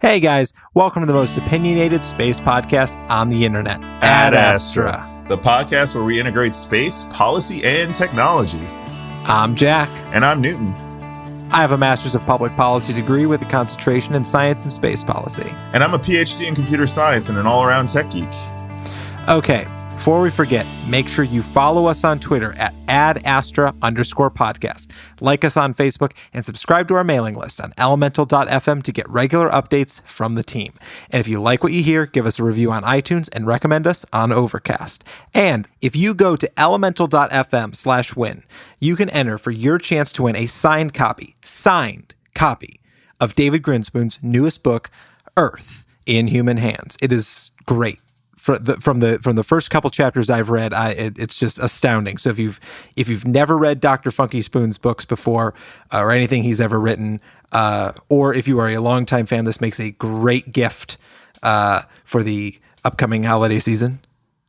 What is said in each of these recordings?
Hey guys, welcome to the most opinionated space podcast on the internet, Ad Astra, the podcast where we integrate space, policy, and technology. I'm Jack. And I'm Newton. I have a Master's of Public Policy degree with a concentration in science and space policy. And I'm a PhD in computer science and an all-around tech geek. Okay, before we forget, make sure you follow us on Twitter at @AdAstra_podcast. Like us on Facebook and subscribe to our mailing list on elemental.fm to get regular updates from the team. And if you like what you hear, give us a review on iTunes and recommend us on Overcast. And if you go to elemental.fm/win, you can enter for your chance to win a signed copy of David Grinspoon's newest book, Earth in Human Hands. It is great. From the first couple chapters I've read, it's just astounding. So if you've never read Dr. FunkySpoon's books before, or anything he's ever written, or if you are a longtime fan, this makes a great gift for the upcoming holiday season.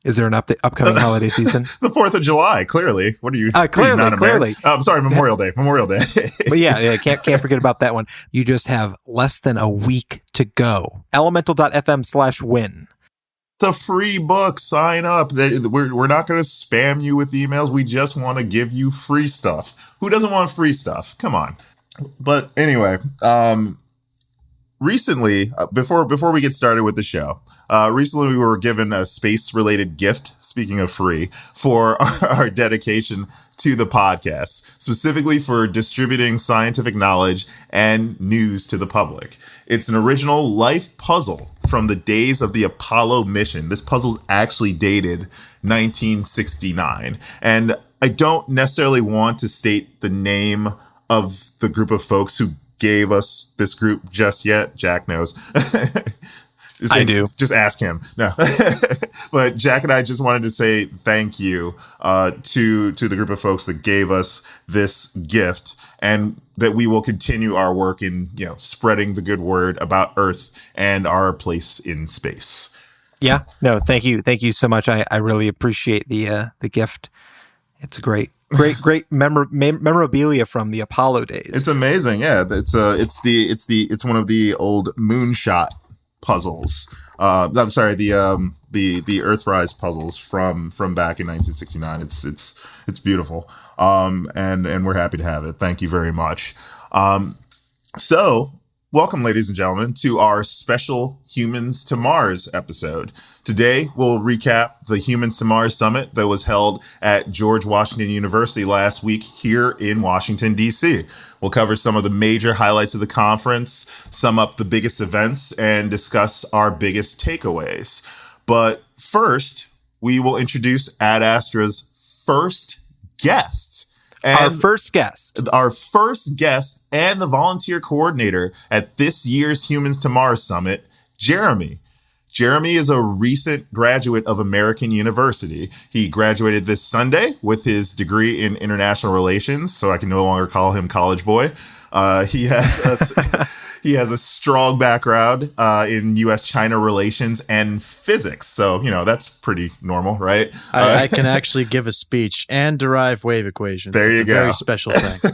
Is there an upcoming holiday season? The 4th of July, clearly. What are you? Clearly. I'm sorry, Memorial Day. But yeah, can't forget about that one. You just have less than a week to go. Elemental.fm/win. It's a free book. Sign up. We're not going to spam you with emails. We just want to give you free stuff. Who doesn't want free stuff? Come on. But anyway, recently, before we get started with the show, recently we were given a space-related gift, speaking of free, for our dedication to the podcast, specifically for distributing scientific knowledge and news to the public. It's an original life puzzle from the days of the Apollo mission. This puzzle's actually dated 1969. And I don't necessarily want to state the name of the group of folks who gave us this group just yet. Jack knows. I do. Just ask him. No. But Jack and I just wanted to say thank you to the group of folks that gave us this gift, and that we will continue our work in, spreading the good word about Earth and our place in space. Yeah. No, thank you. Thank you so much. I really appreciate the gift. It's great memorabilia from the Apollo days. It's amazing. Yeah. It's one of the old moonshot puzzles. I'm sorry, the Earthrise puzzles from back in 1969. It's beautiful. And we're happy to have it. Thank you very much. So welcome, ladies and gentlemen, to our special Humans to Mars episode. Today, we'll recap the Humans to Mars Summit that was held at George Washington University last week here in Washington, D.C. We'll cover some of the major highlights of the conference, sum up the biggest events, and discuss our biggest takeaways. But first, we will introduce Ad Astra's first guest. Our first guest And the volunteer coordinator at this year's Humans to Mars Summit, Jeremy. Jeremy is a recent graduate of American University. He graduated this Sunday with his degree in international relations, so I can no longer call him college boy. He has a strong background in U.S.-China relations and physics. So, that's pretty normal, right? I can actually give a speech and derive wave equations. It's a very special thing.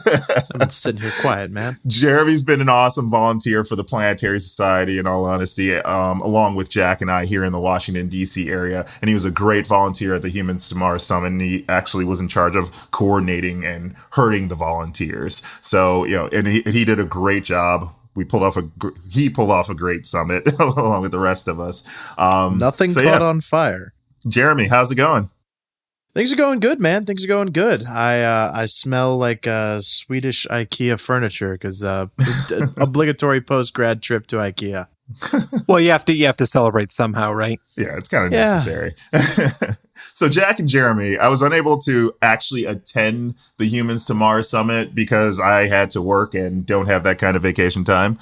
I've been sitting here quiet, man. Jeremy's been an awesome volunteer for the Planetary Society, in all honesty, along with Jack and I here in the Washington, D.C. area. And he was a great volunteer at the Humans to Mars Summit. And he actually was in charge of coordinating and herding the volunteers. So, and he did a great job. He pulled off a great summit along with the rest of us. Nothing caught on fire. Jeremy, how's it going? Things are going good, man. Things are going good. I smell like Swedish IKEA furniture because obligatory post-grad trip to IKEA. Well, you have to celebrate somehow, right? Yeah, it's kind of necessary. So Jack and Jeremy, I was unable to actually attend the Humans to Mars Summit because I had to work and don't have that kind of vacation time.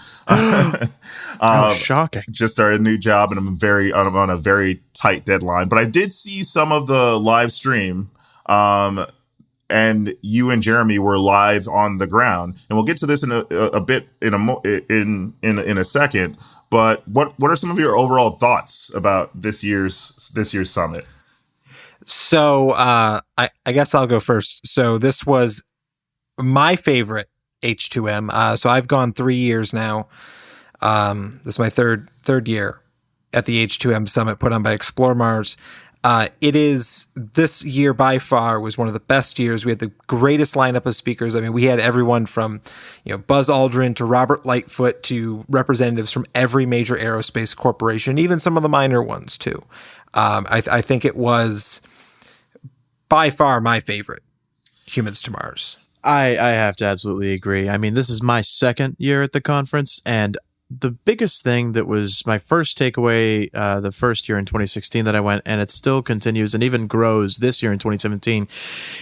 Shocking. Just started a new job and I'm on a very tight deadline. But I did see some of the live stream. And you and Jeremy were live on the ground, and we'll get to this in a bit in a second. But what are some of your overall thoughts about this year's summit? So I guess I'll go first. So this was my favorite H2M. So I've gone 3 years now. This is my third year at the H2M Summit put on by Explore Mars. It is, this year by far was one of the best years. We had the greatest lineup of speakers. I mean, we had everyone from, Buzz Aldrin to Robert Lightfoot to representatives from every major aerospace corporation, even some of the minor ones too. I think it was by far my favorite Humans to Mars. I have to absolutely agree. I mean, this is my second year at the conference, and the biggest thing that was my first takeaway the first year in 2016 that I went, and it still continues and even grows this year in 2017,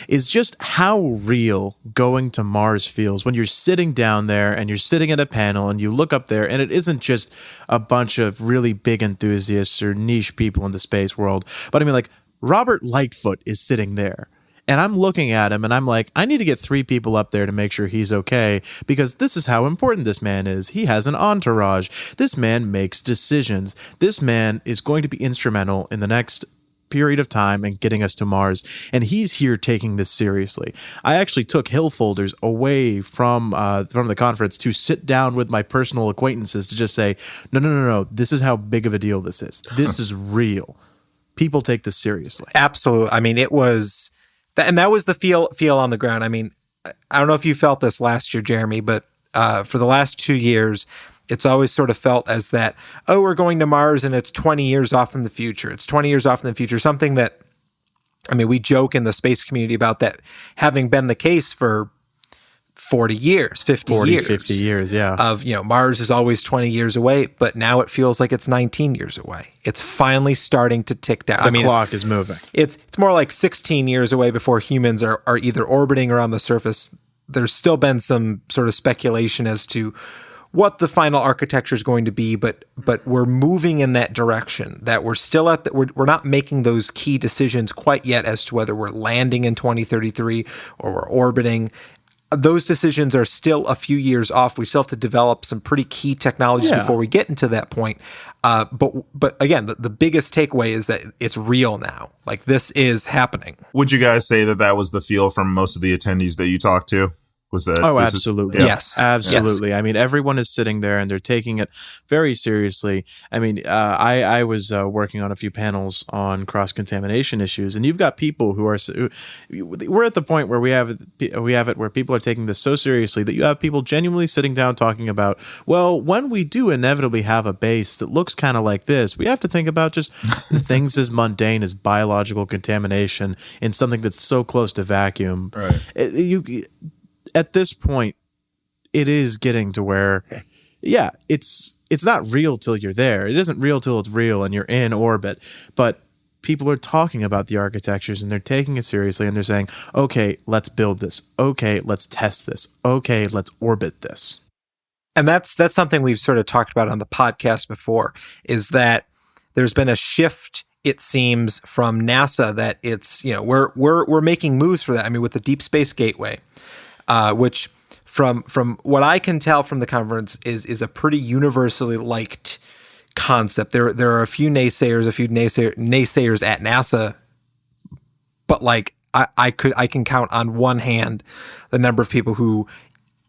is just how real going to Mars feels when you're sitting down there and you're sitting at a panel and you look up there, and it isn't just a bunch of really big enthusiasts or niche people in the space world, but I mean, like, Robert Lightfoot is sitting there. And I'm looking at him and I'm like, I need to get 3 people up there to make sure he's okay, because this is how important this man is. He has an entourage. This man makes decisions. This man is going to be instrumental in the next period of time in getting us to Mars. And he's here taking this seriously. I actually took hill folders away from the conference to sit down with my personal acquaintances to just say, no. This is how big of a deal this is. This is real. People take this seriously. Absolutely. I mean, it was... And that was the feel on the ground. I mean, I don't know if you felt this last year, Jeremy, but for the last 2 years, it's always sort of felt as that, oh, we're going to Mars and it's 20 years off in the future. It's 20 years off in the future. Something that, I mean, we joke in the space community about that having been the case for 40 years, 50 years, yeah. Of, Mars is always 20 years away, but now it feels like it's 19 years away. It's finally starting to tick down. The clock is moving. It's more like 16 years away before humans are either orbiting or on the surface. There's still been some sort of speculation as to what the final architecture is going to be, but we're moving in that direction. That we're still we're not making those key decisions quite yet as to whether we're landing in 2033 or we're orbiting. Those decisions are still a few years off. We still have to develop some pretty key technologies before we get into that point. But again, the biggest takeaway is that it's real now. Like, this is happening. Would you guys say that was the feel from most of the attendees that you talked to? Was that? Oh, absolutely. Yes. Absolutely. Yes. I mean, everyone is sitting there and they're taking it very seriously. I mean, I was working on a few panels on cross-contamination issues, and you've got people who are, we're at the point where we have it where people are taking this so seriously that you have people genuinely sitting down talking about, well, when we do inevitably have a base that looks kind of like this, we have to think about just things as mundane as biological contamination in something that's so close to vacuum. Right. At this point, it is getting to where, it's not real till you're there. It isn't real till it's real and you're in orbit. But people are talking about the architectures and they're taking it seriously and they're saying, okay, let's build this. Okay, let's test this. Okay, let's orbit this. And that's something we've sort of talked about on the podcast before, is that there's been a shift, it seems, from NASA, that it's, we're making moves for that. I mean, with the Deep Space Gateway, which from what I can tell from the conference is a pretty universally liked concept. There are a few naysayers at NASA, but like I can count on one hand the number of people who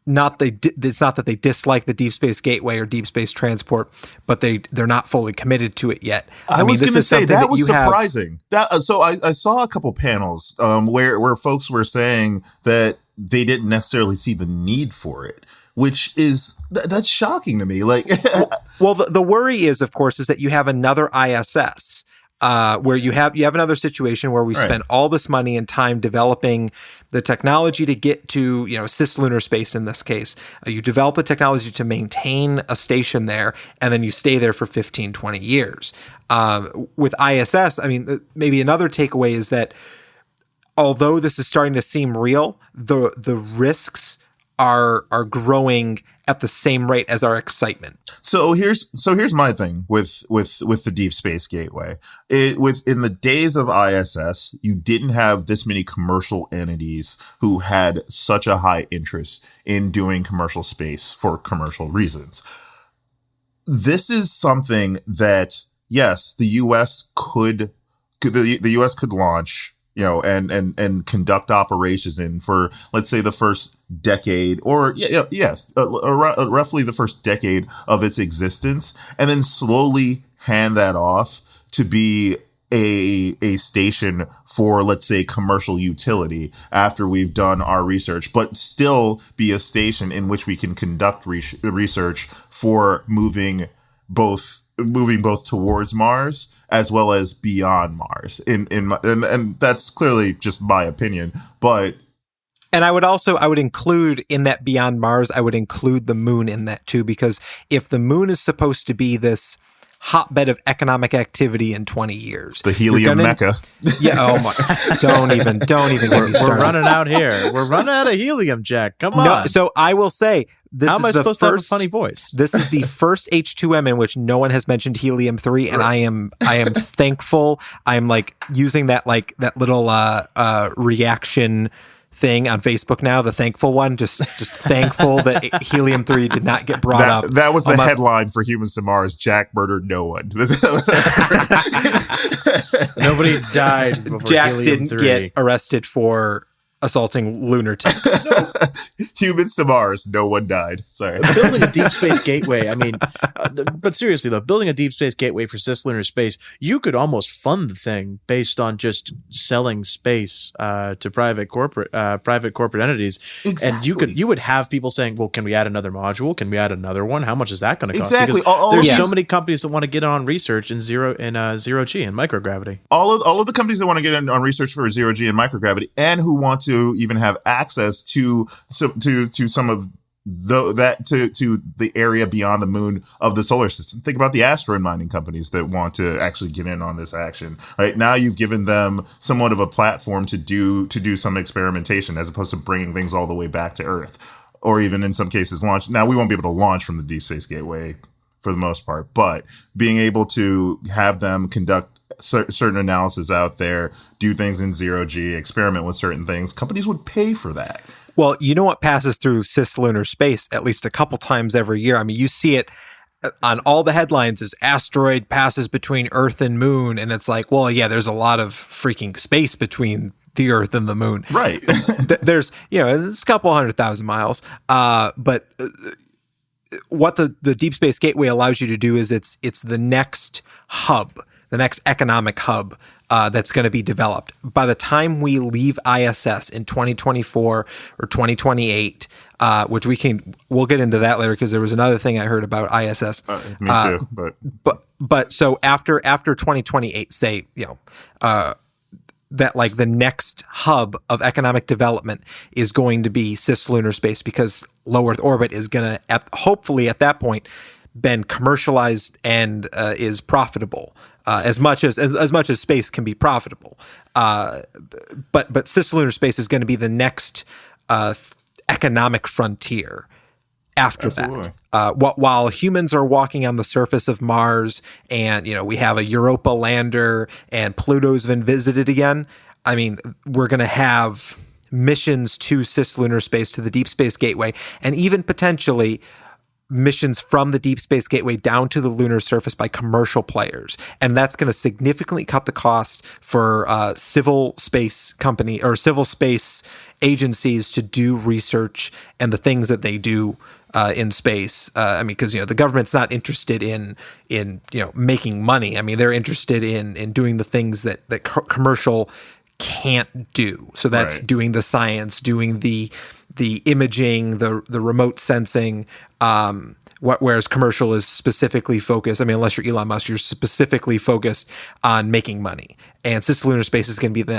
it's not that they dislike the Deep Space Gateway or Deep Space Transport, but they're not fully committed to it yet. I was going to say that was surprising. So I saw a couple panels where folks were saying that they didn't necessarily see the need for it, which is that's shocking to me. Like, well, the worry is, of course, is that you have another ISS. Where you have another situation where we spend all this money and time developing the technology to get to, cislunar space in this case. You develop the technology to maintain a station there, and then you stay there for 15, 20 years. With ISS, I mean, maybe another takeaway is that although this is starting to seem real, the risks are growing at the same rate as our excitement. So here's my thing with the Deep Space Gateway. In the days of ISS, you didn't have this many commercial entities who had such a high interest in doing commercial space for commercial reasons. This is something that, yes, the U.S. could launch, and conduct operations in for, let's say, the first decade, or roughly the first decade of its existence, and then slowly hand that off to be a station for, let's say, commercial utility after we've done our research, but still be a station in which we can conduct research for moving both towards Mars as well as beyond Mars. And that's clearly just my opinion, but. And I would include in that beyond Mars, I would include the moon in that too, because if the moon is supposed to be this hotbed of economic activity in 20 years. The helium mecca. Yeah, oh my, don't even get me started. We're running out here. We're running out of helium, Jack. Come on. No, so I will say, how am I supposed to have a funny voice? This is the first H2M in which no one has mentioned helium-3, and I am thankful. I'm like using that little reaction thing on Facebook now, the thankful one, just thankful that helium-3 did not get brought up. That was the headline for Humans to Mars: Jack murdered no one. Nobody died before Jack didn't get arrested for assaulting lunatics. Humans to Mars, no one died. Sorry. Building a deep space gateway. I mean, but seriously though, building a deep space gateway for cislunar space, you could almost fund the thing based on just selling space to private corporate entities. Exactly. And you would have people saying, well, can we add another module? Can we add another one? How much is that going to cost? Exactly. Because there's so many companies that want to get on research in zero G and microgravity. All of the companies that want to get on research for zero G and microgravity, and who want to even have access to some of the area beyond the moon of the solar system. Think about the asteroid mining companies that want to actually get in on this action. Right now, you've given them somewhat of a platform to do some experimentation, as opposed to bringing things all the way back to Earth, or even in some cases launch. Now, we won't be able to launch from the Deep Space Gateway for the most part, but being able to have them conduct certain analysis out there, do things in zero G, experiment with certain things, companies would pay for that. Well, you know what passes through cislunar space at least a couple times every year? I mean, you see it on all the headlines as asteroid passes between Earth and moon, and it's like, well, yeah, there's a lot of freaking space between the Earth and the moon. Right. There's, it's a couple 100,000 miles, but what the Deep Space Gateway allows you to do is it's the next hub, the next economic hub that's going to be developed. By the time we leave ISS in 2024 or 2028, which we'll get into that later, because there was another thing I heard about ISS. Me too. But so after 2028, say, that like the next hub of economic development is going to be cislunar space, because low Earth orbit is going to, hopefully at that point, been commercialized and is profitable, as much as space can be profitable. But cislunar space is going to be the next economic frontier after Absolutely. that. While humans are walking on the surface of Mars, and we have a Europa lander, and Pluto's been visited again, I mean, we're going to have missions to cislunar space, to the Deep Space Gateway, and even potentially missions from the Deep Space Gateway down to the lunar surface by commercial players. And that's going to significantly cut the cost for civil space company or civil space agencies to do research and the things that they do in space. I mean, because the government's not interested in making money. I mean, they're interested in doing the things that commercial can't do. So that's Right. doing the science, doing the imaging, the remote sensing. Whereas commercial is specifically focused. I mean, unless you're Elon Musk, you're specifically focused on making money. And cislunar space is going to be the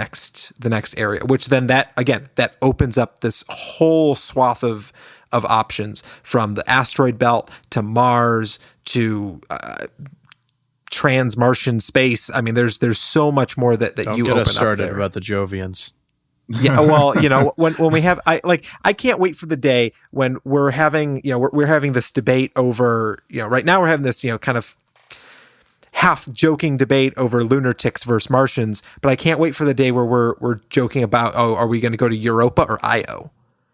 next area. Which then that opens up this whole swath of options, from the asteroid belt to Mars to trans-Martian space. I mean, there's so much more that Don't you get open us started up there. about the Jovians. Yeah, well, when we have, I can't wait for the day when we're having, we're having this debate over, right now we're having this, kind of half joking debate over lunatics versus Martians, but I can't wait for the day where we're joking about, are we going to go to Europa or Io?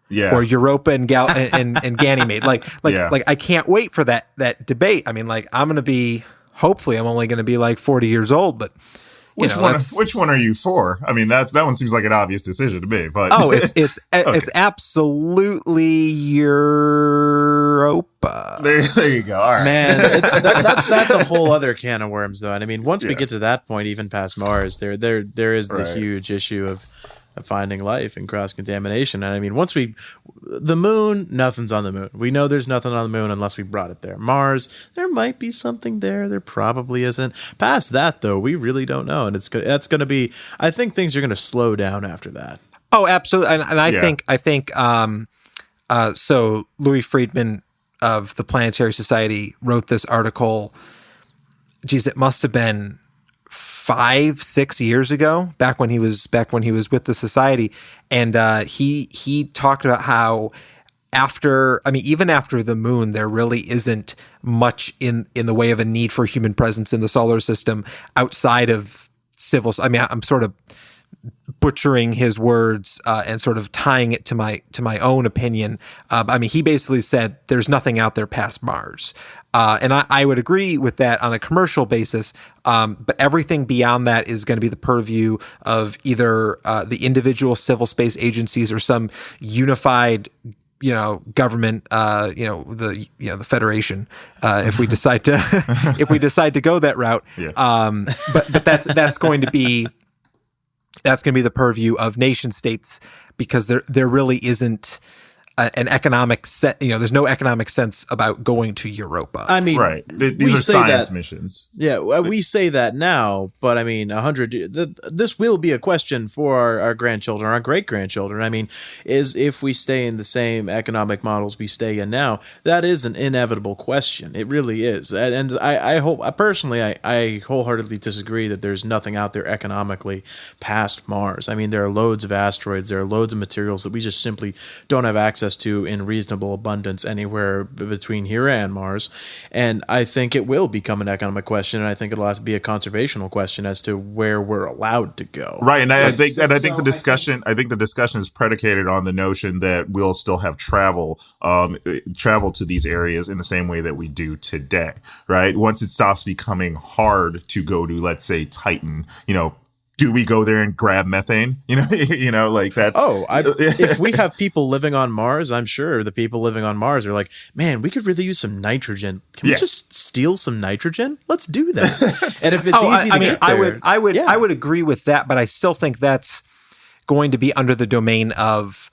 Yeah. Or Europa and Ganymede. Like Yeah. I can't wait for that debate. I mean, hopefully I'm only going to be like 40 years old, but Which one are you for? I mean, that one seems like an obvious decision to me. But it's absolutely Europa. There you go. All right, man. That's a whole other can of worms, though. And I mean, once we get to that point, even past Mars, there is the huge issue of finding life and cross contamination. And I mean, the moon, nothing's on the moon. We know there's nothing on the moon unless we brought it there. Mars, there might be something there. There probably isn't. Past that, though, we really don't know. And that's going to be, I think things are going to slow down after that. Oh, absolutely. And I think, so Louis Friedman of the Planetary Society wrote this article. Geez, it must have been 5-6 years ago, back when he was with the society, and he talked about how even after the moon, there really isn't much in the way of a need for human presence in the solar system outside of civil. I mean, I'm sort of butchering his words and sort of tying it to my own opinion. I mean, he basically said there's nothing out there past Mars. And I would agree with that on a commercial basis, but everything beyond that is going to be the purview of either the individual civil space agencies or some unified, government, the Federation, if we decide to go that route. Yeah. But that's going to be the purview of nation states, because there really isn't an economic set. There's no economic sense about going to Europa. I mean, right. These are science missions. Yeah, we say that now, but I mean, this will be a question for our grandchildren, our great grandchildren. I mean, is if we stay in the same economic models we stay in now, that is an inevitable question. It really is. And I hope, personally, I wholeheartedly disagree that there's nothing out there economically past Mars. I mean, there are loads of asteroids, there are loads of materials that we just simply don't have access to in reasonable abundance anywhere between here and Mars. And I think it will become an economic question, and I think it'll have to be a conservational question as to where we're allowed to go. Right, and I think the discussion is predicated on the notion that we'll still have travel to these areas in the same way that we do today. Right, once it stops becoming hard to go to, let's say, Titan, do we go there and grab methane? Like that's. If we have people living on Mars, I'm sure the people living on Mars are like, man, we could really use some nitrogen. Can we just steal some nitrogen? Let's do that. And if it's easy to get there, I would agree with that, but I still think that's going to be under the domain of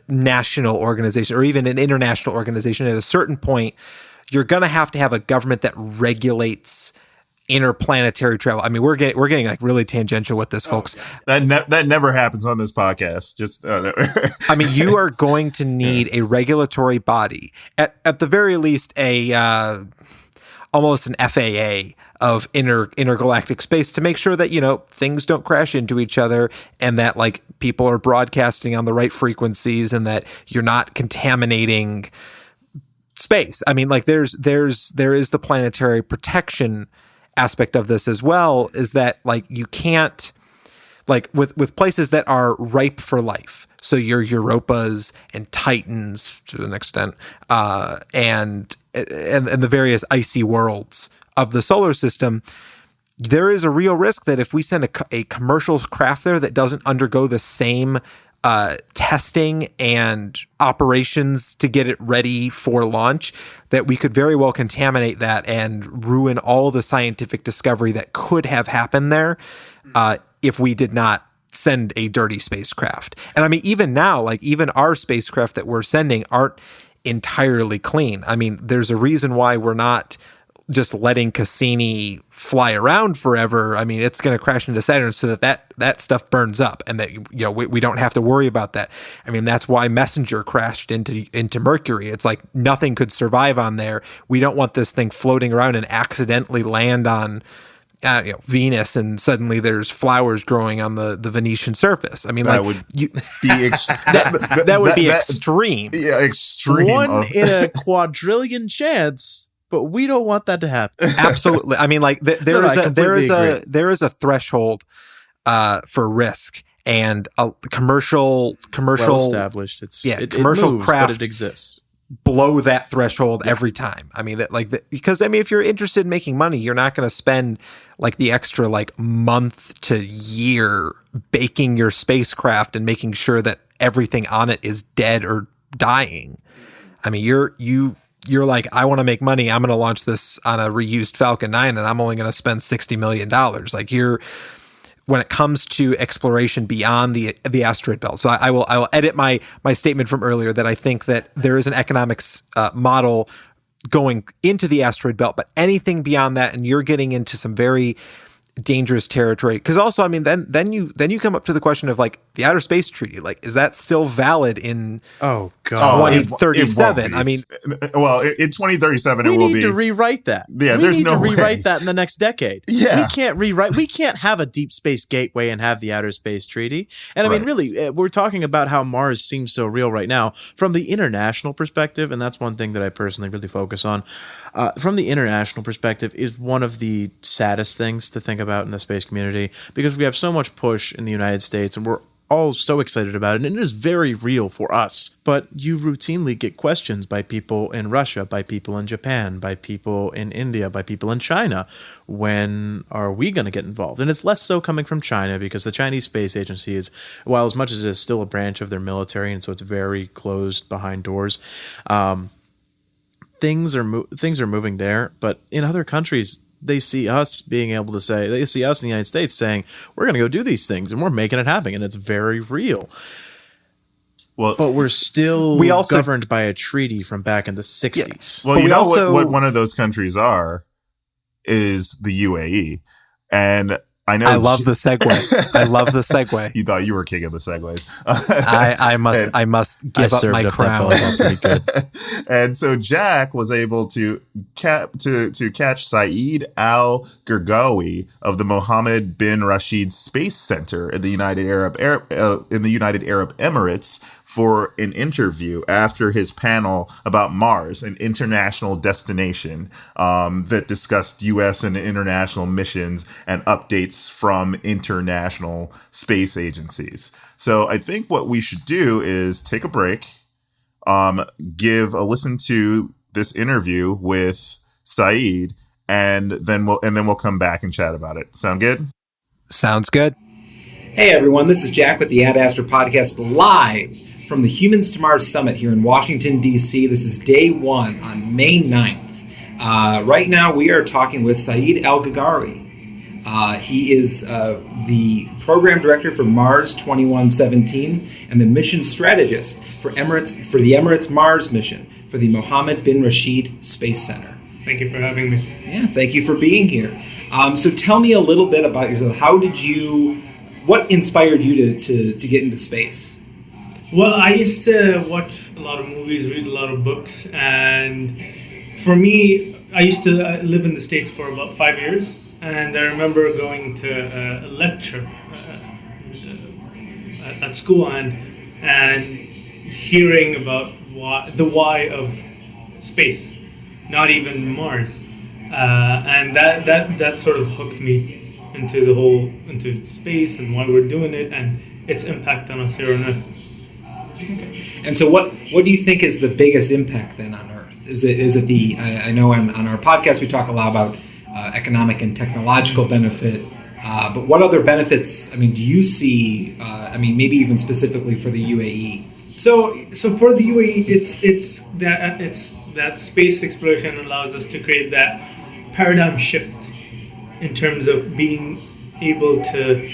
national organization or even an international organization. At a certain point, you're going to have a government that regulates interplanetary travel. I mean, we're getting like really tangential with this, folks. That never happens on this podcast. Just I mean, you are going to need a regulatory body, at the very least, almost an FAA of intergalactic space, to make sure that things don't crash into each other, and that like people are broadcasting on the right frequencies, and that you're not contaminating space. I mean, like there is the planetary protection aspect of this as well, is that like you can't, like with places that are ripe for life, so your Europas and Titans to an extent, and the various icy worlds of the solar system, there is a real risk that if we send a commercial craft there that doesn't undergo the same testing and operations to get it ready for launch, that we could very well contaminate that and ruin all the scientific discovery that could have happened there if we did not send a dirty spacecraft. And I mean, even now, like even our spacecraft that we're sending aren't entirely clean. I mean, there's a reason why we're not just letting Cassini fly around forever. I mean, it's going to crash into Saturn so that stuff burns up, and that we don't have to worry about that. I mean, that's why Messenger crashed into Mercury. It's like nothing could survive on there. We don't want this thing floating around and accidentally land on Venus, and suddenly there's flowers growing on the Venetian surface. I mean, that would be that would be extreme. Yeah, extreme. One in a quadrillion chance. But we don't want that to happen. Absolutely. I mean, like there is a threshold for risk, and a commercial well established. Commercial craft, but it exists. blow that threshold every time. I mean, because I mean, if you're interested in making money, you're not going to spend like the extra like month to year baking your spacecraft and making sure that everything on it is dead or dying. I mean, you're like, I want to make money. I'm going to launch this on a reused Falcon 9 and I'm only going to spend $60 million. Like when it comes to exploration beyond the asteroid belt. So I will edit my statement from earlier that I think that there is an economics model going into the asteroid belt, but anything beyond that, and you're getting into some very dangerous territory. Because also, I mean, then you come up to the question of like the Outer Space Treaty. Like, is that still valid in 2037? I mean, well, in 2037 it will be. We need to rewrite that. Yeah, we need to rewrite that in the next decade. Yeah, we can't have a deep space gateway and have the Outer Space Treaty. And I mean, really, we're talking about how Mars seems so real right now from the international perspective, and that's one thing that I personally really focus on. From the international perspective, is one of the saddest things to think about in the space community, because we have so much push in the United States and we're all so excited about it, and it is very real for us. But you routinely get questions by people in Russia, by people in Japan, by people in India, by people in China. When are we going to get involved? And it's less so coming from China, because the Chinese Space Agency is, while as much as it is still a branch of their military, and so it's very closed behind doors, things are moving there. But in other countries, they see us being able to say, they see us in the United States saying, we're going to go do these things and we're making it happen. And it's very real. Well, but we're still governed by a treaty from back in the 60s. Yeah. Well, you know what one of those countries is the UAE. And I know. I love the segue. You thought you were king of the segues. I must give up my crown. Pretty good. And so Jack was able to catch Saeed Al Gergawi of the Mohammed bin Rashid Space Center in the United Arab Emirates for an interview after his panel about Mars, an international destination that discussed U.S. and international missions and updates from international space agencies. So I think what we should do is take a break, give a listen to this interview with Saeed, and then we'll come back and chat about it. Sound good? Sounds good. Hey everyone, this is Jack with the Ad Astra podcast live from the Humans to Mars Summit here in Washington, D.C. This is day one on May 9th. Right now we are talking with Saeed Al Gergawi. He is the program director for Mars 2117 and the mission strategist for the Emirates Mars mission for the Mohammed bin Rashid Space Center. Thank you for having me. Yeah, thank you for being here. So tell me a little bit about yourself. What inspired you to get into space? Well, I used to watch a lot of movies, read a lot of books, and for me, I used to live in the States for about 5 years, and I remember going to a lecture at school and hearing about the why of space, not even Mars, and that sort of hooked me into space and why we're doing it and its impact on us here on Earth. Okay. And so what do you think is the biggest impact then on Earth? Is it the, I know on our podcast we talk a lot about economic and technological benefit, but what other benefits, do you see, maybe even specifically for the UAE? So for the UAE, it's that space exploration allows us to create that paradigm shift in terms of being able to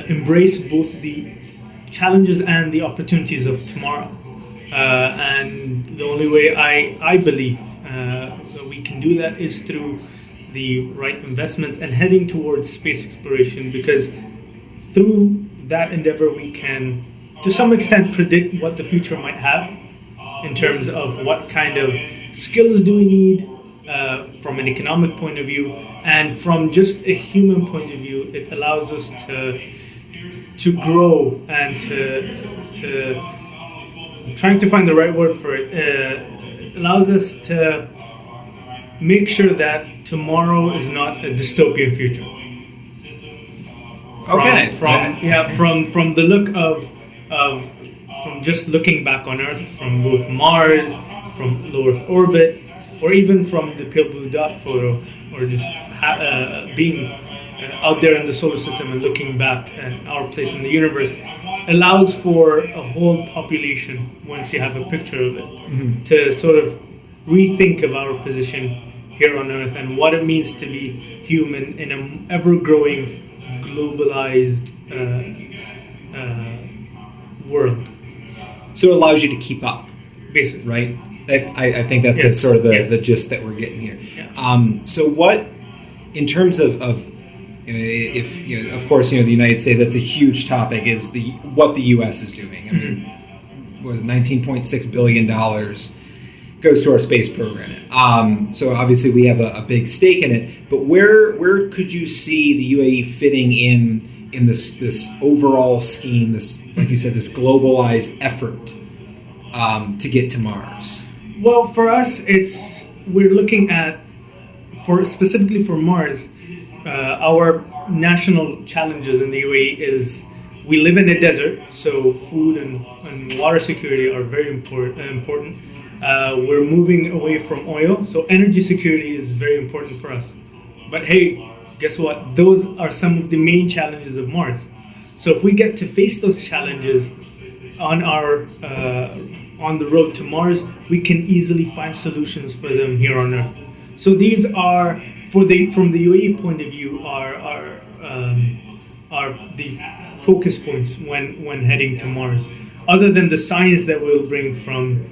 embrace both the challenges and the opportunities of tomorrow. And the only way I believe that we can do that is through the right investments and heading towards space exploration, because through that endeavor we can, to some extent, predict what the future might have in terms of what kind of skills do we need from an economic point of view, and from just a human point of view, it allows us to grow and to trying to find the right word for it. It allows us to make sure that tomorrow is not a dystopian future. From the look of from just looking back on Earth, from both Mars, from low Earth orbit, or even from the pale blue dot photo, or just being out there in the solar system and looking back at our place in the universe, allows for a whole population, once you have a picture of it, to sort of rethink of our position here on Earth and what it means to be human in an ever-growing, globalized world. So it allows you to keep up, Basically. right? I think that's Yes. sort of the Yes. gist that we're getting here. Yeah. So what, in terms of if of course the United States, that's a huge topic, is what the U.S. is doing. I mean, was $19.6 billion goes to our space program. So obviously we have a big stake in it. But where could you see the UAE fitting in this overall scheme? This, like you said, this globalized effort to get to Mars. Well, for us, we're looking at, specifically for Mars, our national challenges in the UAE is we live in a desert, so food and water security are very important. We're moving away from oil, so energy security is very important for us. But hey, guess what? Those are some of the main challenges of Mars. So if we get to face those challenges on on the road to Mars, we can easily find solutions for them here on Earth. So these are, from the UAE point of view, are the focus points when heading to Mars. Other than the science that we'll bring from,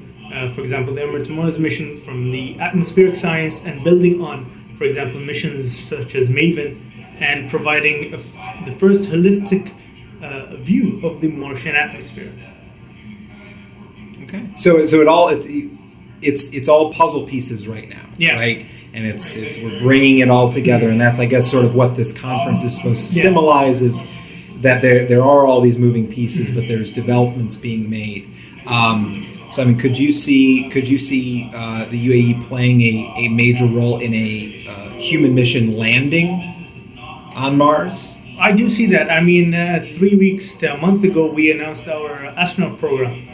for example, the Emirates Mars mission, from the atmospheric science, and building on, for example, missions such as MAVEN, and providing the first holistic view of the Martian atmosphere. Okay. So it's all puzzle pieces right now. Yeah. Right. And it's we're bringing it all together, and that's, I guess, sort of what this conference is supposed to symbolize, is that there are all these moving pieces, but there's developments being made. So I mean, could you see the UAE playing a major role in a human mission landing on Mars? I do see that. I mean, 3 weeks to a month ago, we announced our astronaut program.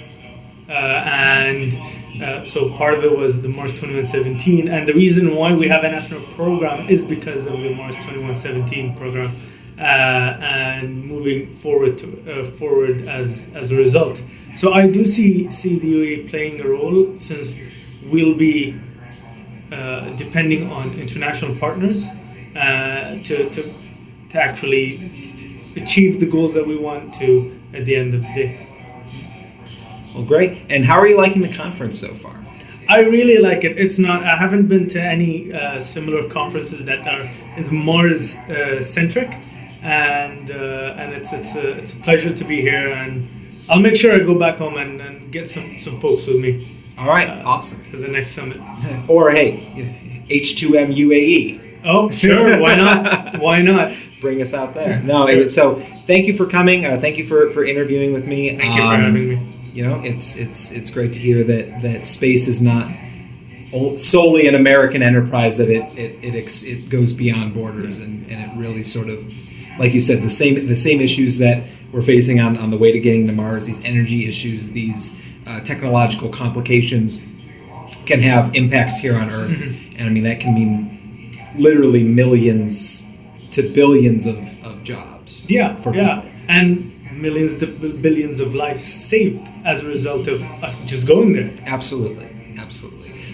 So part of it was the Mars 2117, and the reason why we have an astronaut program is because of the Mars 2117 program, and moving forward as a result. So I do see the UAE playing a role, since we'll be depending on international partners to actually achieve the goals that we want to at the end of the day. Well, great. And how are you liking the conference so far? I really like it. I haven't been to any similar conferences that is Mars centric, and it's a pleasure to be here. And I'll make sure I go back home and get some folks with me. All right, awesome. To the next summit. Or hey, H2M UAE. Oh, sure. Why not? Why not? Bring us out there. No, Sure. So thank you for coming. Thank you for interviewing with me. Thank you for having me. It's great to hear that space is not solely an American enterprise, that it goes beyond borders, and it really sort of, like you said, the same issues that we're facing on the way to getting to Mars, these energy issues, these technological complications, can have impacts here on Earth. Mm-hmm. And I mean, that can mean literally millions to billions of jobs. Yeah, for people. And millions to billions of lives saved as a result of us just going there. Absolutely.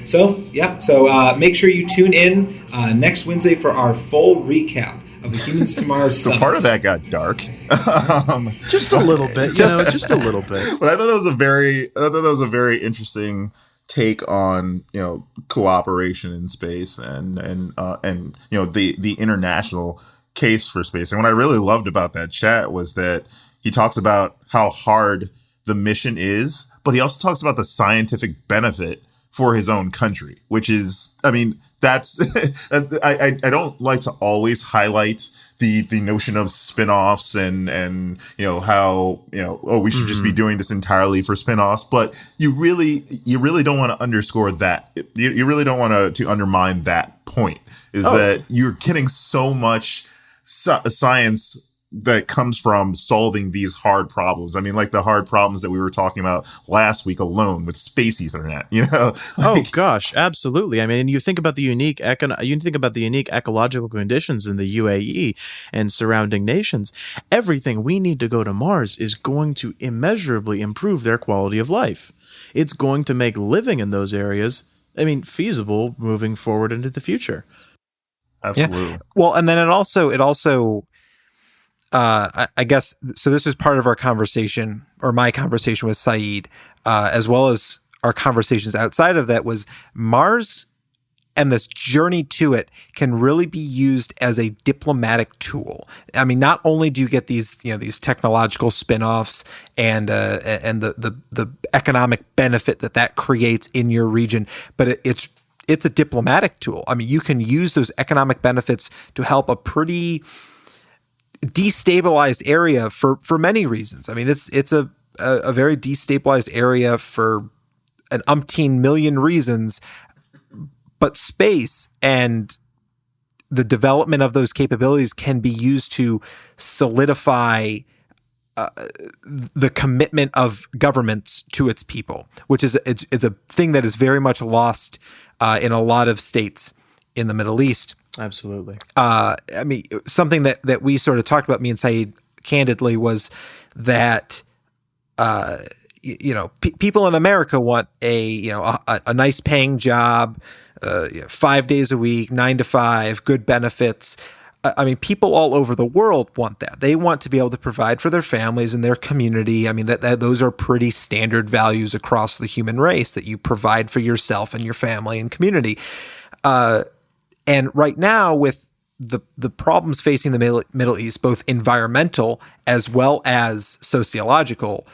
So make sure you tune in next Wednesday for our full recap of the Humans to Mars So Summit. part of that got dark. Just a little bit, just a little bit. But I thought that was a very interesting take on cooperation in space and the international case for space. And what I really loved about that chat was that he talks about how hard the mission is, but he also talks about the scientific benefit for his own country, which is, I mean, that's I don't like to always highlight the notion of spin-offs and how we should just be doing this entirely for spin-offs, but you really don't want to underscore that. You really don't want to undermine that point, is that you're getting so much science that comes from solving these hard problems. I mean, like the hard problems that we were talking about last week alone with space Ethernet, you know? Oh gosh, absolutely. I mean, you think about the unique ecological conditions in the UAE and surrounding nations. Everything we need to go to Mars is going to immeasurably improve their quality of life. It's going to make living in those areas, feasible moving forward into the future. Absolutely. Yeah. Well, and then it also I guess, so this was part of our conversation, or my conversation with Saeed, as well as our conversations outside of that, was Mars and this journey to it can really be used as a diplomatic tool. I mean, not only do you get these technological spin-offs and the economic benefit that creates in your region, but it's a diplomatic tool. I mean, you can use those economic benefits to help a pretty destabilized area for many reasons. I mean, it's a very destabilized area for an umpteen million reasons, but space and the development of those capabilities can be used to solidify the commitment of governments to its people, which is it's a thing that is very much lost in a lot of states in the Middle East. Absolutely. I mean, something that we sort of talked about, me and Saeed, candidly, was that people in America want a nice paying job, 5 days a week, 9 to 5, good benefits. I mean, people all over the world want that. They want to be able to provide for their families and their community. I mean, that those are pretty standard values across the human race, that you provide for yourself and your family and community. And right now, with the problems facing the Middle East, both environmental as well as sociological,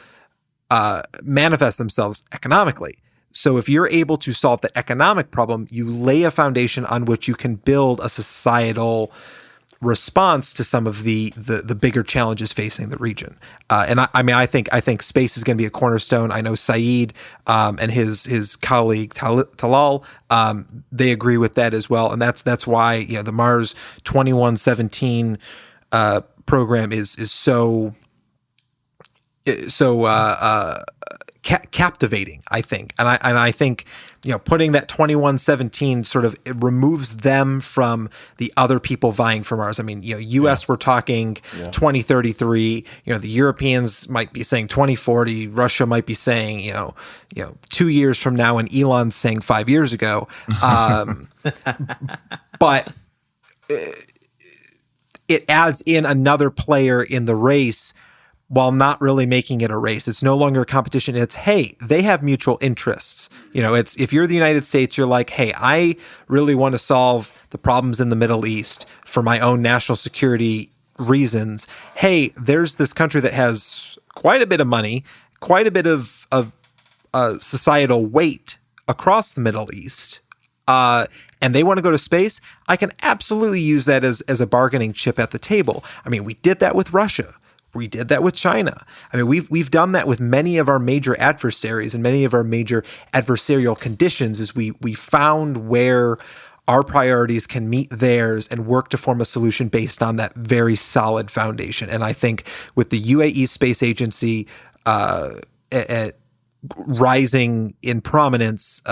manifest themselves economically. So if you're able to solve the economic problem, you lay a foundation on which you can build a societal response to some of the bigger challenges facing the region. I think space is going to be a cornerstone. I know Saeed and his colleague Talal, they agree with that as well, and that's why the Mars 2117 program is so captivating, I think, and I think putting that 2117 sort of, it removes them from the other people vying for Mars. I mean, U.S. we're talking 2033. The Europeans might be saying 2040. Russia might be saying 2 years from now, and Elon's saying 5 years ago. But it adds in another player in the race, while not really making it a race. It's no longer a competition. It's, hey, they have mutual interests. It's, if you're the United States, you're like, hey, I really want to solve the problems in the Middle East for my own national security reasons. Hey, there's this country that has quite a bit of money, quite a bit of societal weight across the Middle East, and they want to go to space. I can absolutely use that as a bargaining chip at the table. I mean, we did that with Russia. We did that with China. I mean, we've done that with many of our major adversaries and many of our major adversarial conditions, is we found where our priorities can meet theirs and work to form a solution based on that very solid foundation. And I think with the UAE Space Agency rising in prominence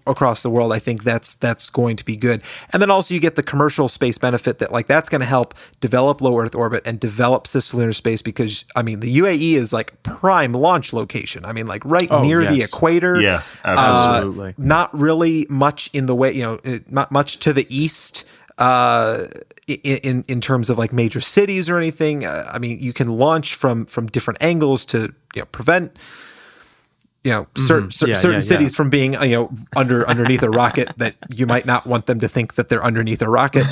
across the world, I think that's going to be good. And then also you get the commercial space benefit that's going to help develop low Earth orbit and develop cislunar space, because I mean the UAE is like prime launch location. I mean, like near the equator. Yeah, absolutely. Not really much in the way, not much to the east. In terms of like major cities or anything. I mean, you can launch from different angles to prevent certain cities from being underneath a rocket that you might not want them to think that they're underneath a rocket.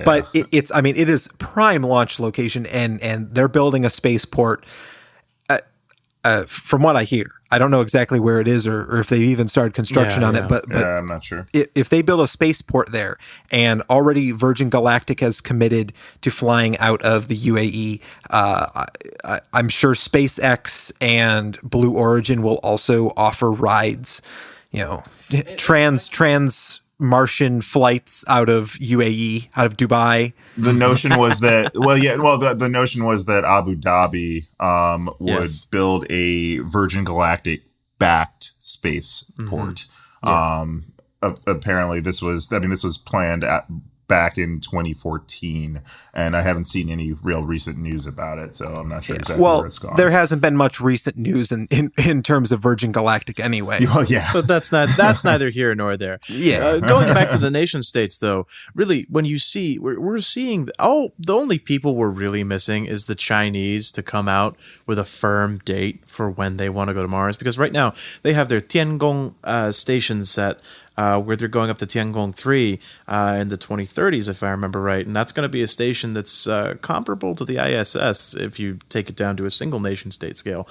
But it is prime launch location, and they're building a spaceport. From what I hear, I don't know exactly where it is or if they've even started construction on it, but I'm not sure. If they build a spaceport there, and already Virgin Galactic has committed to flying out of the UAE, I'm sure SpaceX and Blue Origin will also offer rides, trans Martian flights out of UAE, out of Dubai. The notion was that, the notion was that Abu Dhabi would build a Virgin Galactic backed space port. Apparently this was planned back in 2014, and I haven't seen any real recent news about it, so I'm not sure exactly where it's gone. There hasn't been much recent news in terms of Virgin Galactic anyway. Oh, yeah. But that's neither here nor there. Yeah. Going back to the nation states, though, really, when you see, we're seeing, the only people we're really missing is the Chinese to come out with a firm date for when they want to go to Mars, because right now they have their Tiangong station set, where they're going up to Tiangong 3 in the 2030s, if I remember right. And that's going to be a station that's comparable to the ISS if you take it down to a single nation state scale.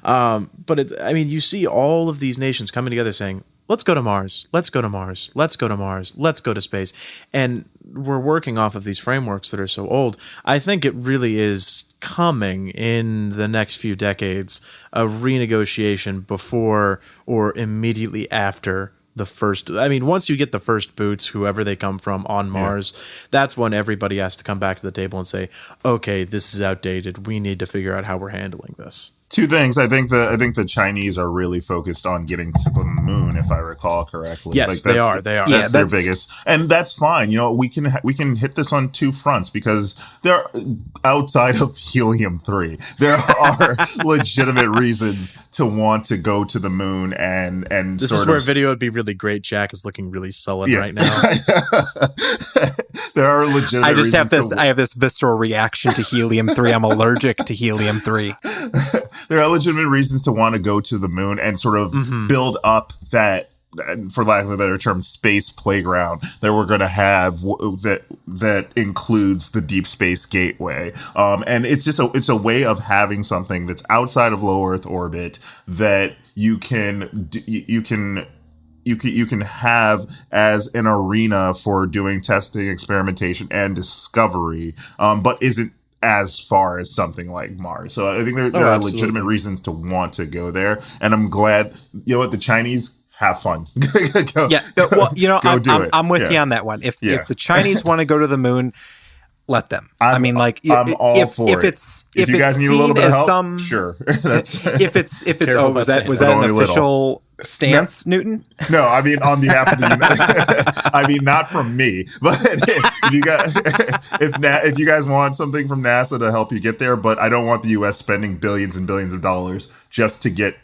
But you see all of these nations coming together saying, let's go to Mars, let's go to Mars, let's go to Mars, let's go to space. And we're working off of these frameworks that are so old. I think it really is coming in the next few decades, a renegotiation before or immediately after the first. Once you get the first boots, whoever they come from, on Mars, that's when everybody has to come back to the table and say, okay, this is outdated. We need to figure out how we're handling this. Two things. I think the Chinese are really focused on getting to the moon, if I recall correctly. Yes, they are. That's their biggest, and that's fine. We can hit this on two fronts, because there, outside of helium-3, there are legitimate reasons to want to go to the moon, and this is where a video would be really great. Jack is looking really sullen right now. There are legitimate. I just have this. I have this visceral reaction to helium-3. I'm allergic to helium-3. There are legitimate reasons to want to go to the moon and sort of build up that, for lack of a better term, space playground that we're going to have that includes the Deep Space Gateway. And it's just it's a way of having something that's outside of low Earth orbit that you can have as an arena for doing testing, experimentation, and discovery, but isn't as far as something like Mars. So I think there are legitimate reasons to want to go there, and I'm glad. You know what, the Chinese have fun. I'm with you on that one. If the Chinese want to go to the moon, let them. I'm all for it. If you guys need a little bit of help, sure. if it's was that an official stance, Newton? No, on behalf of the not from me, but if you guys want something from NASA to help you get there, but I don't want the US spending billions and billions of dollars just to get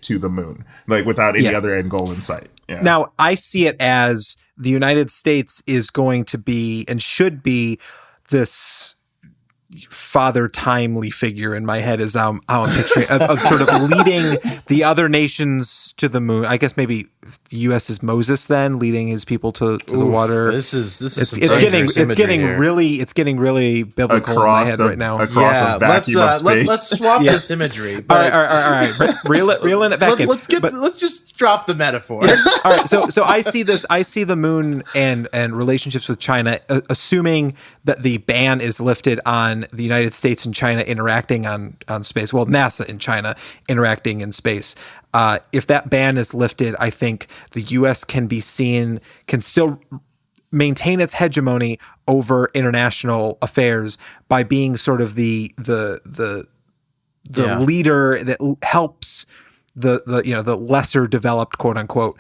to the moon, without any other end goal in sight. Yeah. Now, I see it as the United States is going to be and should be this Father Timely figure in my head, is how I'm picturing of sort of leading the other nations to the moon. I guess maybe the U.S. is Moses then, leading his people to the water. This is it's getting really biblical in my head right now. Let's swap this imagery. All right. Reel it back in. Let's just drop the metaphor. All right. So I see this. I see the moon and relationships with China, assuming that the ban is lifted on the United States and China interacting on space. Well, NASA and China interacting in space. If that ban is lifted, I think the U.S. can still maintain its hegemony over international affairs by being sort of the leader that helps the lesser developed, quote unquote,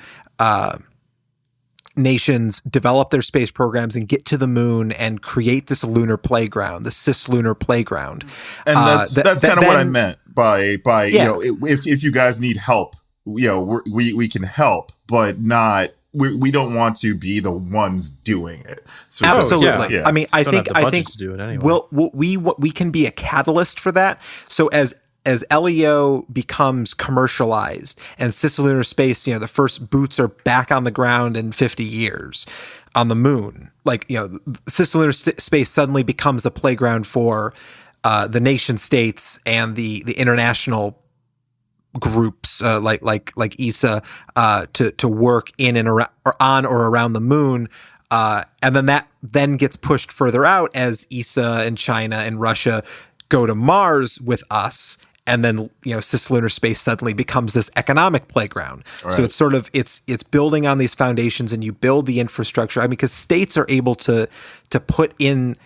nations develop their space programs and get to the moon and create this lunar playground, the cislunar playground. And that's kind of what I meant by if you guys need help, we can help, but not. We don't want to be the ones doing it. Absolutely. Yeah. I think to do it anyway. we can be a catalyst for that. So as LEO becomes commercialized and cislunar space, the first boots are back on the ground in 50 years on the moon. Cislunar space suddenly becomes a playground for the nation states and the international groups like ESA to work in and around, or on or around the moon. And then that then gets pushed further out as ESA and China and Russia go to Mars with us. and then cislunar space suddenly becomes this economic playground. Right. So it's sort of it's building on these foundations, and you build the infrastructure. I mean, because states are able to put in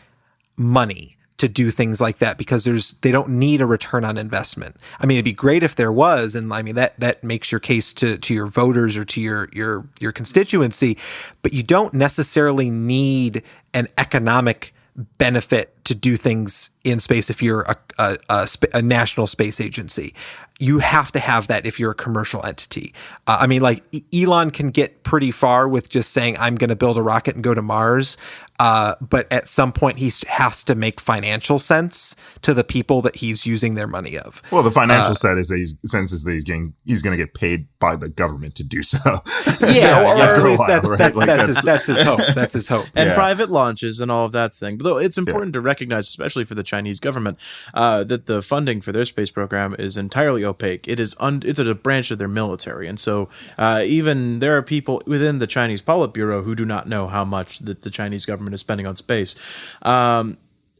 money to do things like that because they don't need a return on investment. I mean, it'd be great if there was, and I mean that makes your case to your voters or to your constituency, but you don't necessarily need an economic benefit to do things in space if you're a national space agency. You have to have that if you're a commercial entity. I mean, like Elon can get pretty far with just saying, I'm going to build a rocket and go to Mars. But at some point, he has to make financial sense to the people that he's using their money of. Well, the financial sense is that he's going to get paid by the government to do so. Yeah, or at least right? that's his hope. That's his hope. And private launches and all of that thing. Though it's important to recognize, especially for the Chinese government, that the funding for their space program is entirely opaque. It's a branch of their military, and so even there are people within the Chinese Politburo who do not know how much that the Chinese government is spending on space.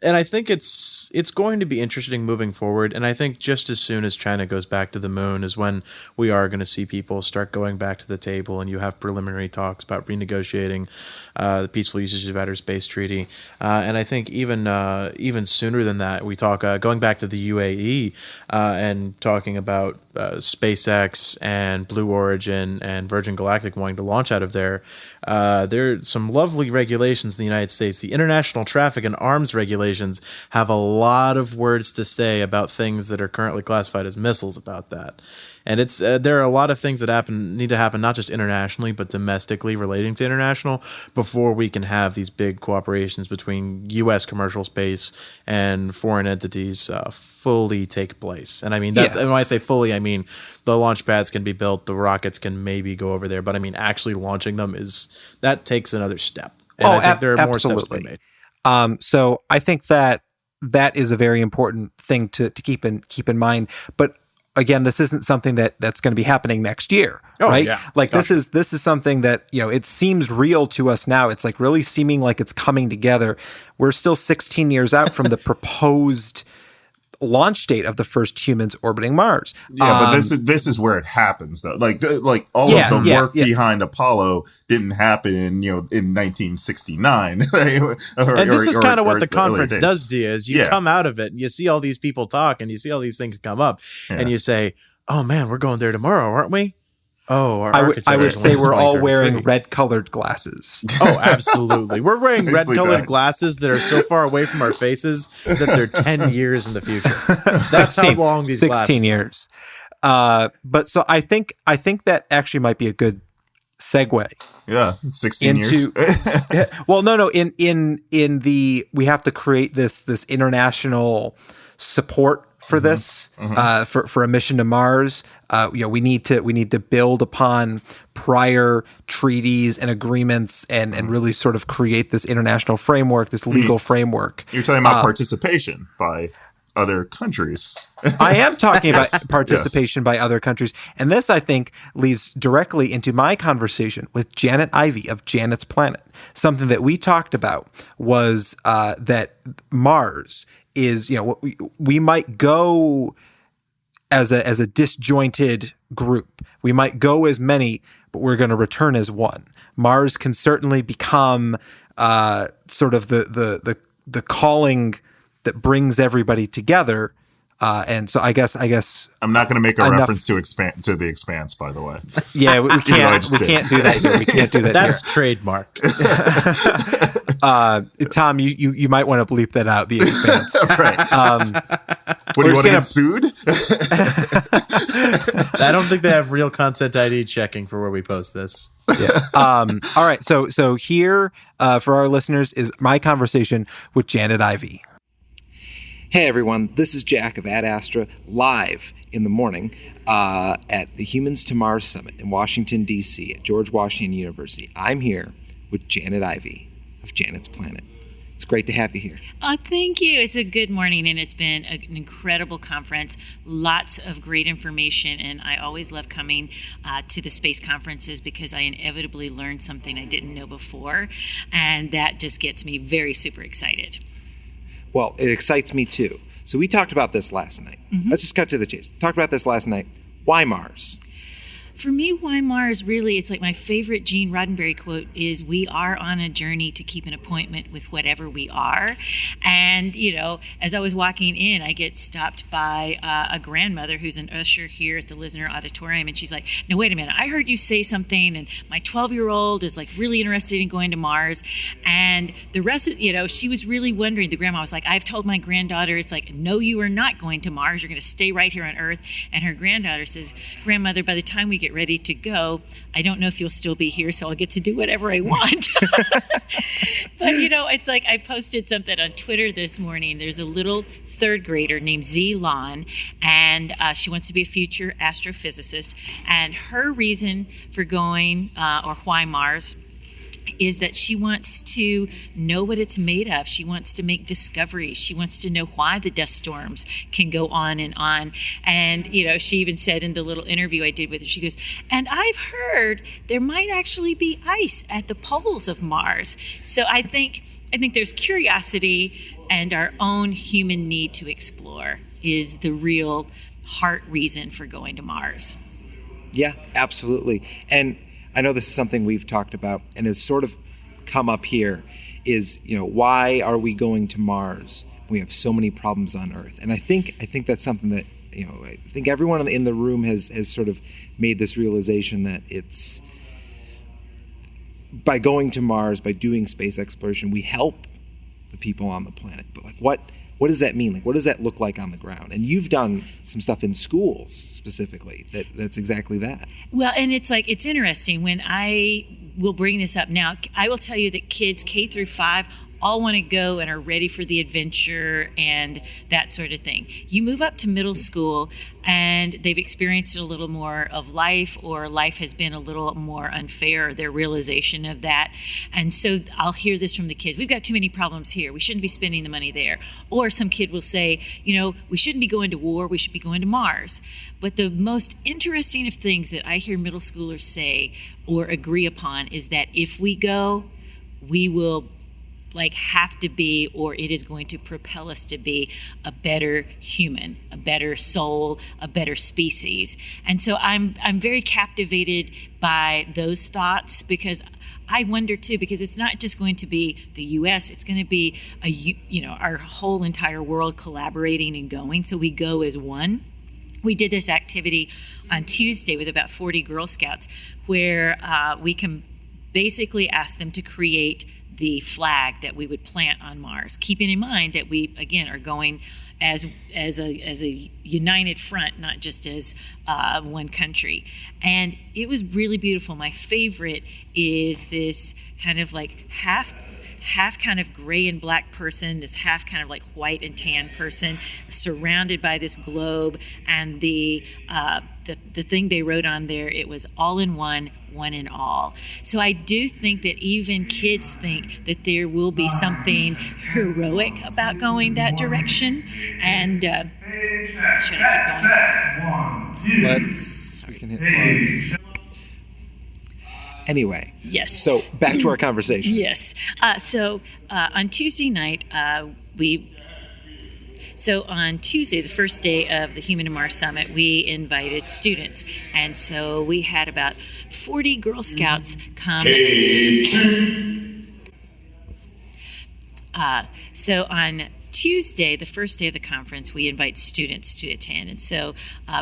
And I think it's going to be interesting moving forward. And I think just as soon as China goes back to the moon is when we are going to see people start going back to the table, and you have preliminary talks about renegotiating the Peaceful Usage of Outer Space Treaty. And I think even sooner than that, we talk going back to the UAE and talking about SpaceX and Blue Origin and Virgin Galactic wanting to launch out of there. There are some lovely regulations in the United States. The International Traffic and Arms Regulations have a lot of words to say about things that are currently classified as missiles about that. And it's there are a lot of things that need to happen not just internationally but domestically relating to international before we can have these big cooperations between U.S. commercial space and foreign entities fully take place. And I mean, and when I say fully, I mean the launch pads can be built, the rockets can maybe go over there, but I mean actually launching them takes another step. And I think there are more steps to be made. So I think that is a very important thing to keep in mind. But again, this isn't something that's going to be happening next year, right? Yeah. Like this is something that, it seems real to us now. It's like really seeming like it's coming together. We're still 16 years out from the proposed launch date of the first humans orbiting Mars. Yeah, but this is where it happens though. Like all of the work behind Apollo didn't happen in 1969. Right? And this is kind of what the conference does to you is you come out of it and you see all these people talk and you see all these things come up and you say, "Oh man, we're going there tomorrow, aren't we?" Oh, I would say we're all wearing red-colored glasses. Oh, absolutely. We're wearing red-colored glasses that are so far away from our faces that they're 10 years in the future. That's how long these 16 glasses years. But so I think that actually might be a good segue. Yeah, 16 years. Well, no. In the we have to create this international support for this for a mission to Mars. We need to build upon prior treaties and agreements and really sort of create this international framework, this legal framework. You're talking about participation by other countries. I am talking about participation by other countries. And this, I think, leads directly into my conversation with Janet Ivey of Janet's Planet. Something that we talked about was that Mars is, we might go as a disjointed group. We might go as many, but we're going to return as one. Mars can certainly become sort of the calling that brings everybody together. And so I guess I'm not going to make a reference to the Expanse, by the way. Yeah, we can't do that here. We can't do that. That's trademarked. Tom, you might want to bleep that out. The Expanse, right? What do you want to get sued? I don't think they have real content ID checking for where we post this. Yeah. All right. So here for our listeners is my conversation with Janet Ivey. Hey everyone, this is Jack of Ad Astra, live in the morning at the Humans to Mars Summit in Washington, D.C. at George Washington University. I'm here with Janet Ivey of Janet's Planet. It's great to have you here. Thank you. It's a good morning, and it's been an incredible conference. Lots of great information, and I always love coming to the space conferences because I inevitably learn something I didn't know before, and that just gets me very super excited. Well, it excites me too. So we talked about this last night. Let's just cut to the chase. Talked about this last night. Why Mars? For me, why Mars, really, it's like my favorite Gene Roddenberry quote is, we are on a journey to keep an appointment with whatever we are. And, as I was walking in, I get stopped by a grandmother who's an usher here at the Lisner Auditorium. And she's like, no, wait a minute. I heard you say something, and my 12-year-old is like really interested in going to Mars. And the rest of, she was really wondering, the grandma was like, I've told my granddaughter, it's like, no, you are not going to Mars. You're going to stay right here on Earth. And her granddaughter says, grandmother, by the time we get ready to go, I don't know if you'll still be here, so I'll get to do whatever I want. But it's like I posted something on Twitter this morning. There's a little third grader named Z Lon, and she wants to be a future astrophysicist. And her reason for going, or why Mars, is that she wants to know what it's made of. She wants to make discoveries. She wants to know why the dust storms can go on and on. And, she even said in the little interview I did with her, she goes, and I've heard there might actually be ice at the poles of Mars. So I think there's curiosity, and our own human need to explore is the real heart reason for going to Mars. Yeah, absolutely. And I know this is something we've talked about and has sort of come up here is, why are we going to Mars? We have so many problems on Earth. And I think that's something that, I think everyone in the room has sort of made this realization that it's by going to Mars, by doing space exploration, we help the people on the planet. But what does that mean? What does that look like on the ground? And you've done some stuff in schools specifically that's exactly that. Well, and it's interesting when I will bring this up now. I will tell you that kids K through 5 all want to go and are ready for the adventure and that sort of thing. You move up to middle school and they've experienced a little more of life, or life has been a little more unfair, their realization of that. And so I'll hear this from the kids. We've got too many problems here. We shouldn't be spending the money there. Or some kid will say, we shouldn't be going to war. We should be going to Mars. But the most interesting of things that I hear middle schoolers say or agree upon is that if we go, we will have to be, or it is going to propel us to be a better human, a better soul, a better species. And so I'm very captivated by those thoughts, because I wonder too, because it's not just going to be the U.S., it's going to be our whole entire world collaborating and going. So we go as one. We did this activity on Tuesday with about 40 Girl Scouts, where we can basically ask them to create the flag that we would plant on Mars, keeping in mind that we, again, are going as a united front, not just as one country. And it was really beautiful. My favorite is this kind of half kind of gray and black person, this half kind of white and tan person, surrounded by this globe, and the thing they wrote on there, it was all in one in all. So I do think that even kids think that there will be something heroic about going that direction. And should I keep going? We can hit pause. Anyway. Yes. So back to our conversation. Yes. So on Tuesday night, So on Tuesday, the first day of the Human to Mars Summit, we invited students. And so we had about 40 Girl Scouts come. So on Tuesday, the first day of the conference, we invite students to attend. And so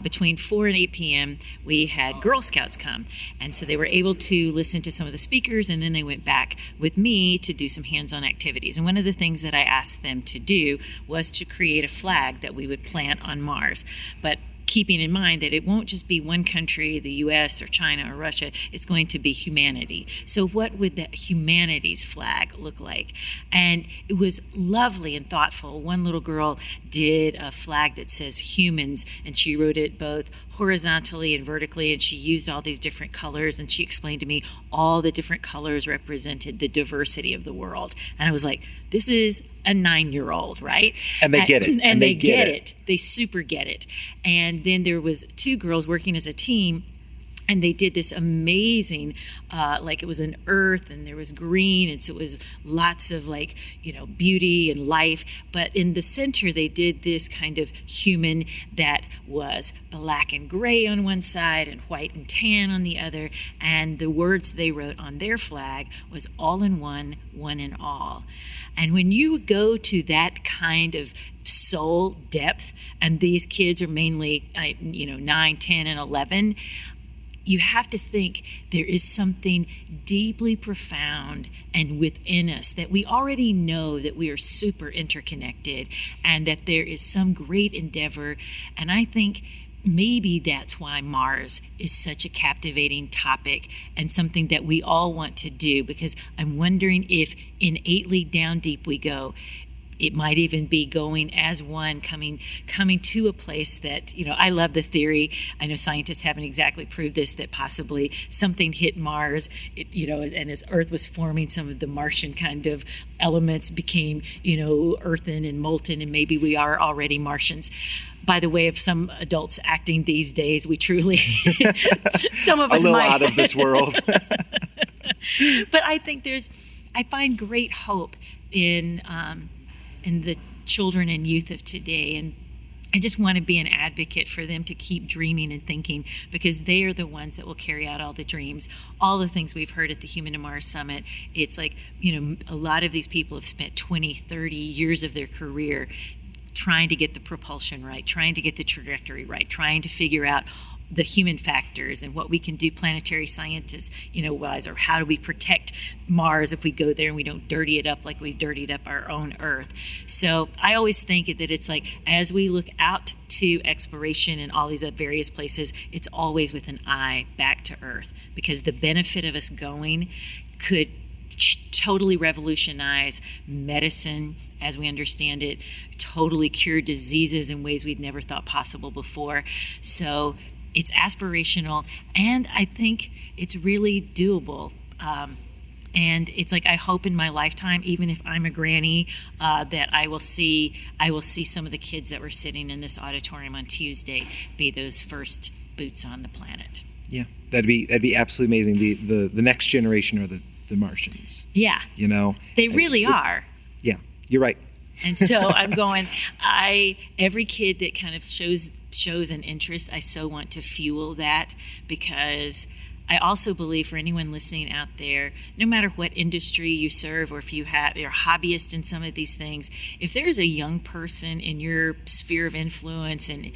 between 4 and 8 p.m., we had Girl Scouts come. And so they were able to listen to some of the speakers, and then they went back with me to do some hands-on activities. And one of the things that I asked them to do was to create a flag that we would plant on Mars. But keeping in mind that it won't just be one country, the U.S. or China or Russia, it's going to be humanity. So what would the humanities flag look like? And it was lovely and thoughtful. One little girl did a flag that says humans, and she wrote it both horizontally and vertically, and she used all these different colors, and she explained to me all the different colors represented the diversity of the world. And I was like, this is a 9-year-old, right? And they get it. And they get it. They super get it. And then there was 2 girls working as a team, And they did this amazing, like it was an earth and there was green. And so it was lots of like, beauty and life. But in the center, they did this kind of human that was black and gray on one side and white and tan on the other. And the words they wrote on their flag was all in one, one in all. And when you go to that kind of soul depth, and these kids are mainly, 9, 10, and 11, you have to think there is something deeply profound and within us that we already know that we are super interconnected and that there is some great endeavor. And I think maybe that's why Mars is such a captivating topic and something that we all want to do, because I'm wondering if innately down deep we go. It might even be going as one, coming to a place that, I love the theory. I know scientists haven't exactly proved this, that possibly something hit Mars, and as Earth was forming, some of the Martian kind of elements became, earthen and molten, and maybe we are already Martians. By the way of some adults acting these days, we truly, some of us a little might. out of this world. But I think I find great hope in the children and youth of today. And I just want to be an advocate for them to keep dreaming and thinking, because they are the ones that will carry out all the dreams, all the things we've heard at the Human to Mars Summit. It's like, a lot of these people have spent 20, 30 years of their career trying to get the propulsion right, trying to get the trajectory right, trying to figure out the human factors and what we can do, planetary scientists, wise, or how do we protect Mars if we go there and we don't dirty it up like we dirtied up our own Earth. So I always think that it's like, as we look out to exploration in all these various places, it's always with an eye back to Earth, because the benefit of us going could totally revolutionize medicine as we understand it, totally cure diseases in ways we'd never thought possible before. So it's aspirational, and I think it's really doable. And it's like, I hope in my lifetime, even if I'm a granny, that I will see some of the kids that were sitting in this auditorium on Tuesday be those first boots on the planet. Yeah, that'd be absolutely amazing. The next generation are the Martians. Yeah. They really are. Yeah, you're right. And so I'm going, every kid that kind of shows an interest, I so want to fuel that, because I also believe, for anyone listening out there, no matter what industry you serve, or if you're a hobbyist in some of these things, if there's a young person in your sphere of influence and,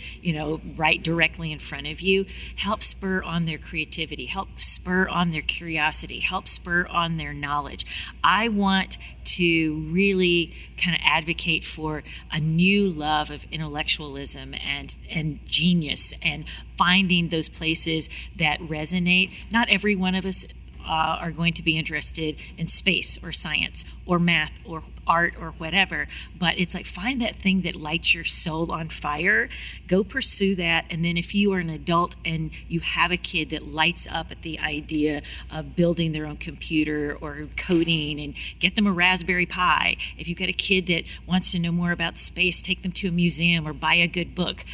right directly in front of you, help spur on their creativity, help spur on their curiosity, help spur on their knowledge. I want to really kind of advocate for a new love of intellectualism and genius, and finding those places that resonate. Not every one of us are going to be interested in space or science or math or art or whatever, but it's like, find that thing that lights your soul on fire, go pursue that. And then if you are an adult and you have a kid that lights up at the idea of building their own computer or coding, and get them a Raspberry Pi. If you've got a kid that wants to know more about space, take them to a museum or buy a good book.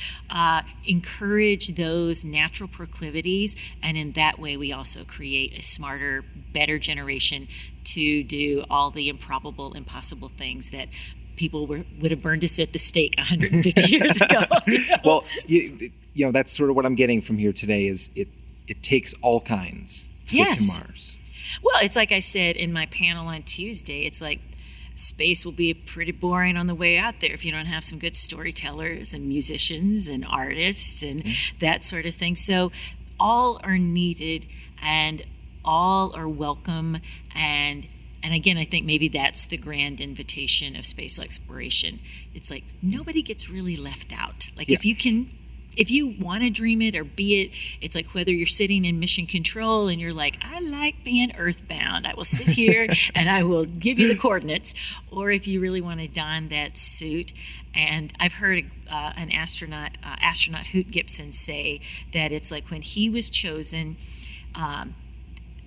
Encourage those natural proclivities, and in that way we also create a smarter, better generation to do all the improbable, impossible things that people would have burned us at the stake 150 years ago. Well, that's sort of what I'm getting from here today, is it takes all kinds to get to Mars. Well, it's like I said in my panel on Tuesday, it's like, space will be pretty boring on the way out there if you don't have some good storytellers and musicians and artists and that sort of thing. So all are needed, and all are welcome, and again, I think maybe that's the grand invitation of space exploration. It's like, nobody gets really left out. Like, if you want to dream it or be it, it's like, whether you're sitting in mission control and you're like, I like being earthbound, I will sit here and I will give you the coordinates, or if you really want to don that suit. And I've heard an astronaut Hoot Gibson, say that it's like, when he was chosen,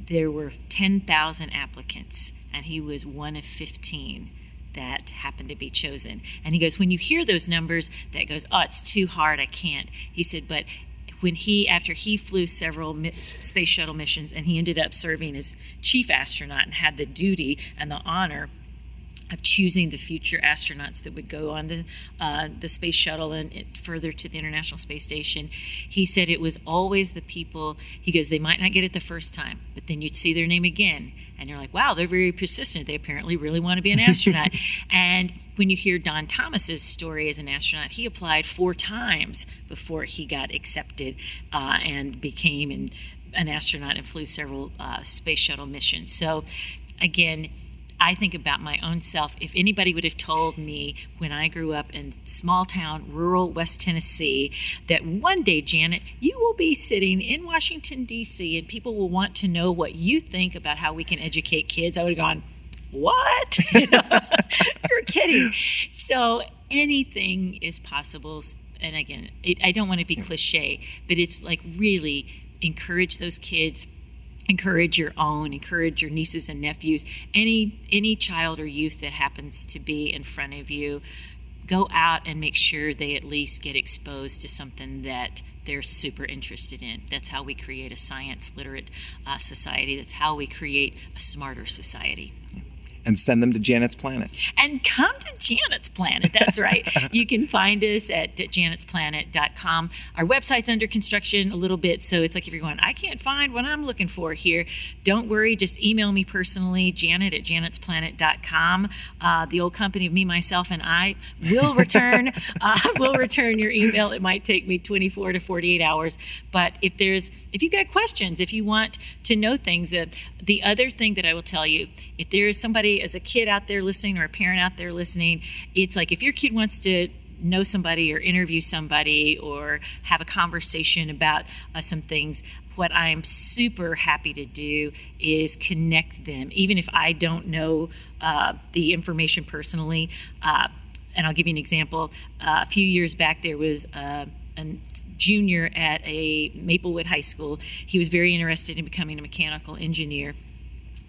there were 10,000 applicants, and he was one of 15 that happened to be chosen. And he goes, when you hear those numbers, that goes, oh, it's too hard, I can't. He said, but after he flew several space shuttle missions, and he ended up serving as chief astronaut and had the duty and the honor of choosing the future astronauts that would go on the space shuttle and further to the International Space Station. He said it was always the people, he goes, they might not get it the first time, but then you'd see their name again, and you're like, wow, they're very persistent. They apparently really want to be an astronaut. And when you hear Don Thomas's story as an astronaut, he applied 4 times before he got accepted and became an astronaut and flew several space shuttle missions. So again, I think about my own self. If anybody would have told me when I grew up in small town, rural West Tennessee, that one day, Janet, you will be sitting in Washington, D.C., and people will want to know what you think about how we can educate kids, I would have gone, what? You're kidding. So anything is possible. And again, I don't want to be cliche, but it's like really encourage those kids. Encourage your nieces and nephews, any child or youth that happens to be in front of you. Go out and make sure they at least get exposed to something that they're super interested in. That's how we create a science literate society. That's how we create a smarter society. And send them to Janet's Planet. And come to Janet's Planet. That's right. You can find us at janetsplanet.com. Our website's under construction a little bit, so it's like if you're going, I can't find what I'm looking for here, don't worry. Just email me personally, Janet at janetsplanet.com. The old company of me, myself, and I will return your email. It might take me 24 to 48 hours. But if you've got questions, if you want to know things, the other thing that I will tell you, if there is somebody as a kid out there listening or a parent out there listening, it's like if your kid wants to know somebody or interview somebody or have a conversation about some things, what I'm super happy to do is connect them, even if I don't know the information personally. And I'll give you an example. A few years back, there was a junior at a Maplewood High School. He was very interested in becoming a mechanical engineer.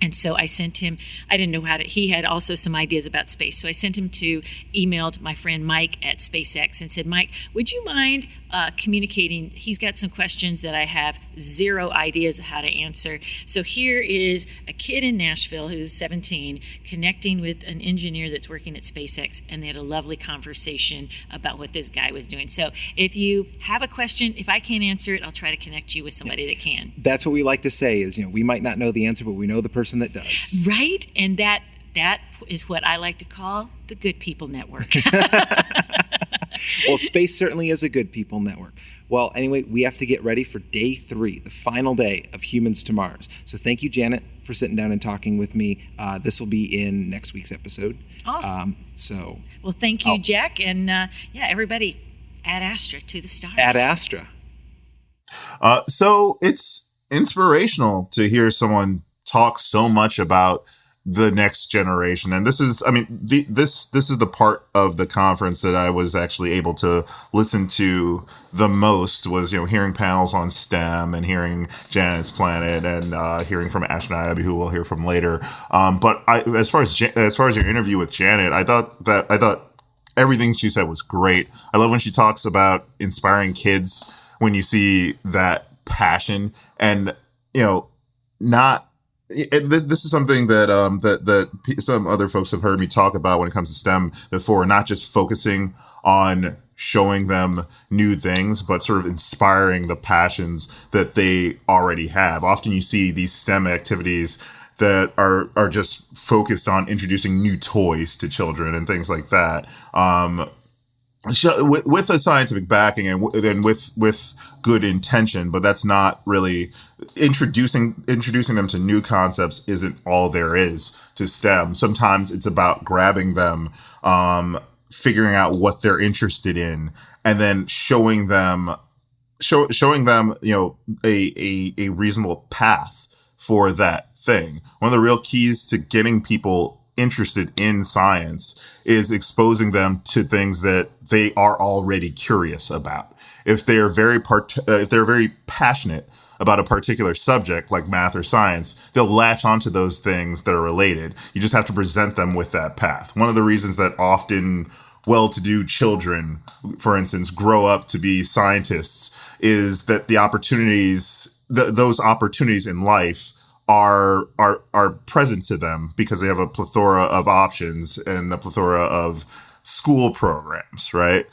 And so I sent him, I didn't know he had also some ideas about space. So I emailed my friend Mike at SpaceX and said, Mike, would you mind communicating? He's got some questions that I have zero ideas of how to answer. So here is a kid in Nashville who's 17 connecting with an engineer that's working at SpaceX, and they had a lovely conversation about what this guy was doing. So if you have a question, if I can't answer it, I'll try to connect you with somebody that can. That's what we like to say is, we might not know the answer, but we know the person that does. Right? And that is what I like to call the Good People Network. Well, space certainly is a good people network. Well, anyway, we have to get ready for day 3, the final day of Humans to Mars. So thank you, Janet, for sitting down and talking with me. This will be in next week's episode. Awesome. Well, thank you, Jack. And everybody, Ad Astra to the stars. Ad Astra. So it's inspirational to hear someone talk so much about the next generation. And this is, this is the part of the conference that I was actually able to listen to the most was, hearing panels on STEM and hearing Janet's Planet and hearing from Astronaut Abby, who we'll hear from later. But as far as your interview with Janet, I thought everything she said was great. I love when she talks about inspiring kids when you see that passion and, this is something that that some other folks have heard me talk about when it comes to STEM before, not just focusing on showing them new things, but sort of inspiring the passions that they already have. Often you see these STEM activities that are just focused on introducing new toys to children and things like that. With a scientific backing and with good intention, but that's not really introducing them to new concepts isn't all there is to STEM. Sometimes it's about grabbing them, figuring out what they're interested in, and then showing them a reasonable path for that thing. One of the real keys to getting people interested in science is exposing them to things that they are already curious about. If they're very passionate about a particular subject like math or science, they'll latch onto those things that are related. You just have to present them with that path. One of the reasons that often well-to-do children, for instance, grow up to be scientists, is that the opportunities, those opportunities in life are present to them because they have a plethora of options and a plethora of school programs, right?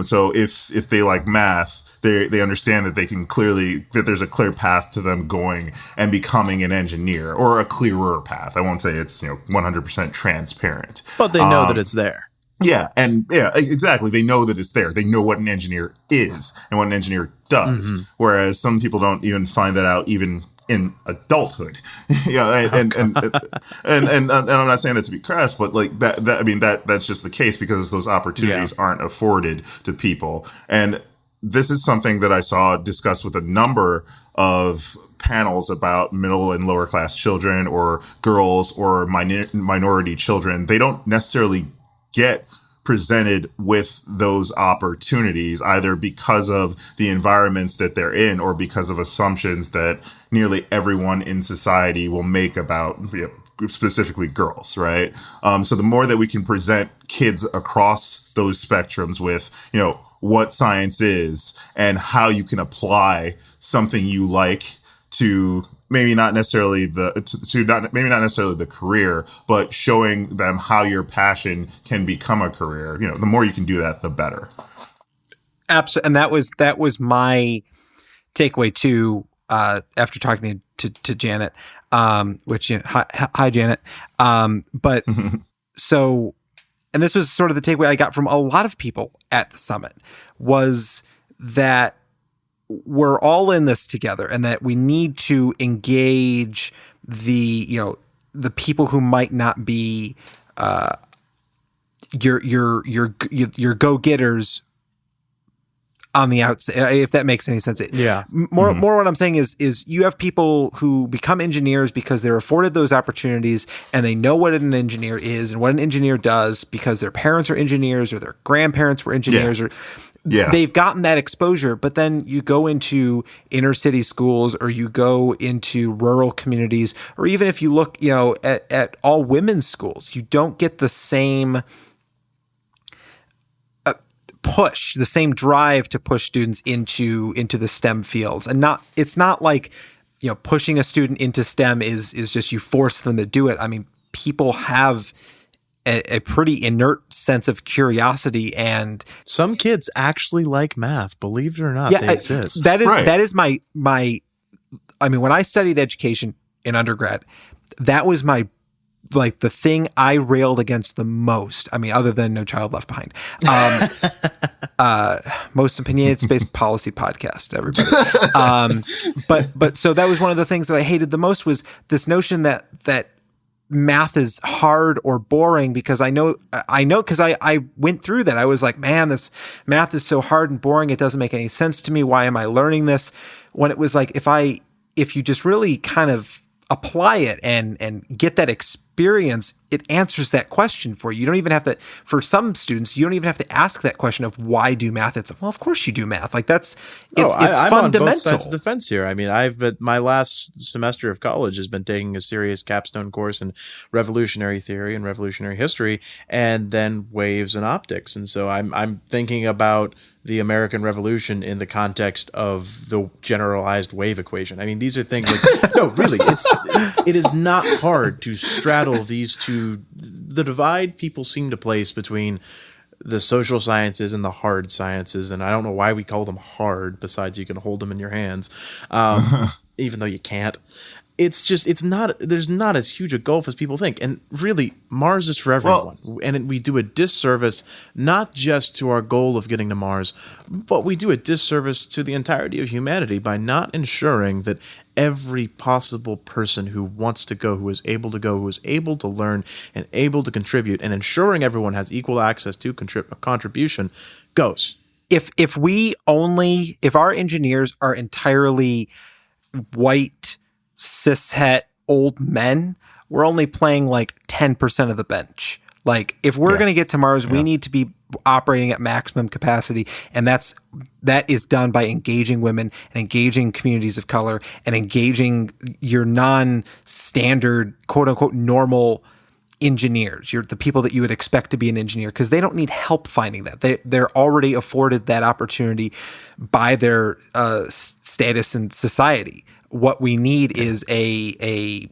So if they like math, they understand that that there's a clear path to them going and becoming an engineer, or a clearer path. I won't say it's 100% transparent, But they know that it's there. Yeah, exactly. They know that it's there. They know what an engineer is and what an engineer does. Mm-hmm. Whereas some people don't even find that out even in adulthood. And I'm not saying that to be crass, but like that's just the case because those opportunities aren't afforded to people. And this is something that I saw discussed with a number of panels about middle and lower class children, or girls, or minority children. They don't necessarily get presented with those opportunities, either because of the environments that they're in or because of assumptions that nearly everyone in society will make about specifically girls, right? So the more that we can present kids across those spectrums with, what science is and how you can apply something you like to maybe not necessarily the career, but showing them how your passion can become a career. The more you can do that, the better. Absolutely, and that was my takeaway too. After talking to Janet, which hi Janet, but so. And this was sort of the takeaway I got from a lot of people at the summit, was that we're all in this together, and that we need to engage the people who might not be your go-getters on the outside, if that makes any sense. More what I'm saying is you have people who become engineers because they're afforded those opportunities, and they know what an engineer is and what an engineer does because their parents are engineers or their grandparents were engineers, or they've gotten that exposure. But then you go into inner city schools, or you go into rural communities, or even if you look, at all women's schools, you don't get the same push, the same drive to push students into the STEM fields. And it's not like, pushing a student into STEM is just you force them to do it. I mean, people have a pretty inert sense of curiosity, and some kids actually like math, believe it or not. They exist. That is my I mean, when I studied education in undergrad, that was the thing I railed against the most. I mean, other than No Child Left Behind. Most opinionated space policy podcast, everybody. But so that was one of the things that I hated the most, was this notion that math is hard or boring, because I know because I went through that. I was like, man, this math is so hard and boring. It doesn't make any sense to me. Why am I learning this? When it was like, if you just really kind of apply it and get that experience, it answers that question for you. You don't even have to, for some students, you don't even have to ask that question of why do math. It's, well, of course you do math. Like it's I'm fundamental. on both sides of the fence here. I mean, my last semester of college has been taking a serious capstone course in revolutionary theory and revolutionary history, and then waves and optics. And so I'm thinking about the American Revolution in the context of the generalized wave equation. I mean, these are things like, no, really, it is not hard to straddle these two, the divide people seem to place between the social sciences and the hard sciences. And I don't know why we call them hard, besides you can hold them in your hands, even though you can't. There's not as huge a gulf as people think. And really, Mars is for everyone. And we do a disservice, not just to our goal of getting to Mars, but we do a disservice to the entirety of humanity by not ensuring that every possible person who wants to go, who is able to go, who is able to learn and able to contribute, and ensuring everyone has equal access to contribution, goes. If our engineers are entirely white, cishet old men, we're only playing like 10% of the bench. Like, if we're going to get to Mars, we need to be operating at maximum capacity, and that is done by engaging women and engaging communities of color and engaging your non-standard, quote unquote, normal engineers. You're the people that you would expect to be an engineer, because they don't need help finding that. They're already afforded that opportunity by their status in society. What we need is a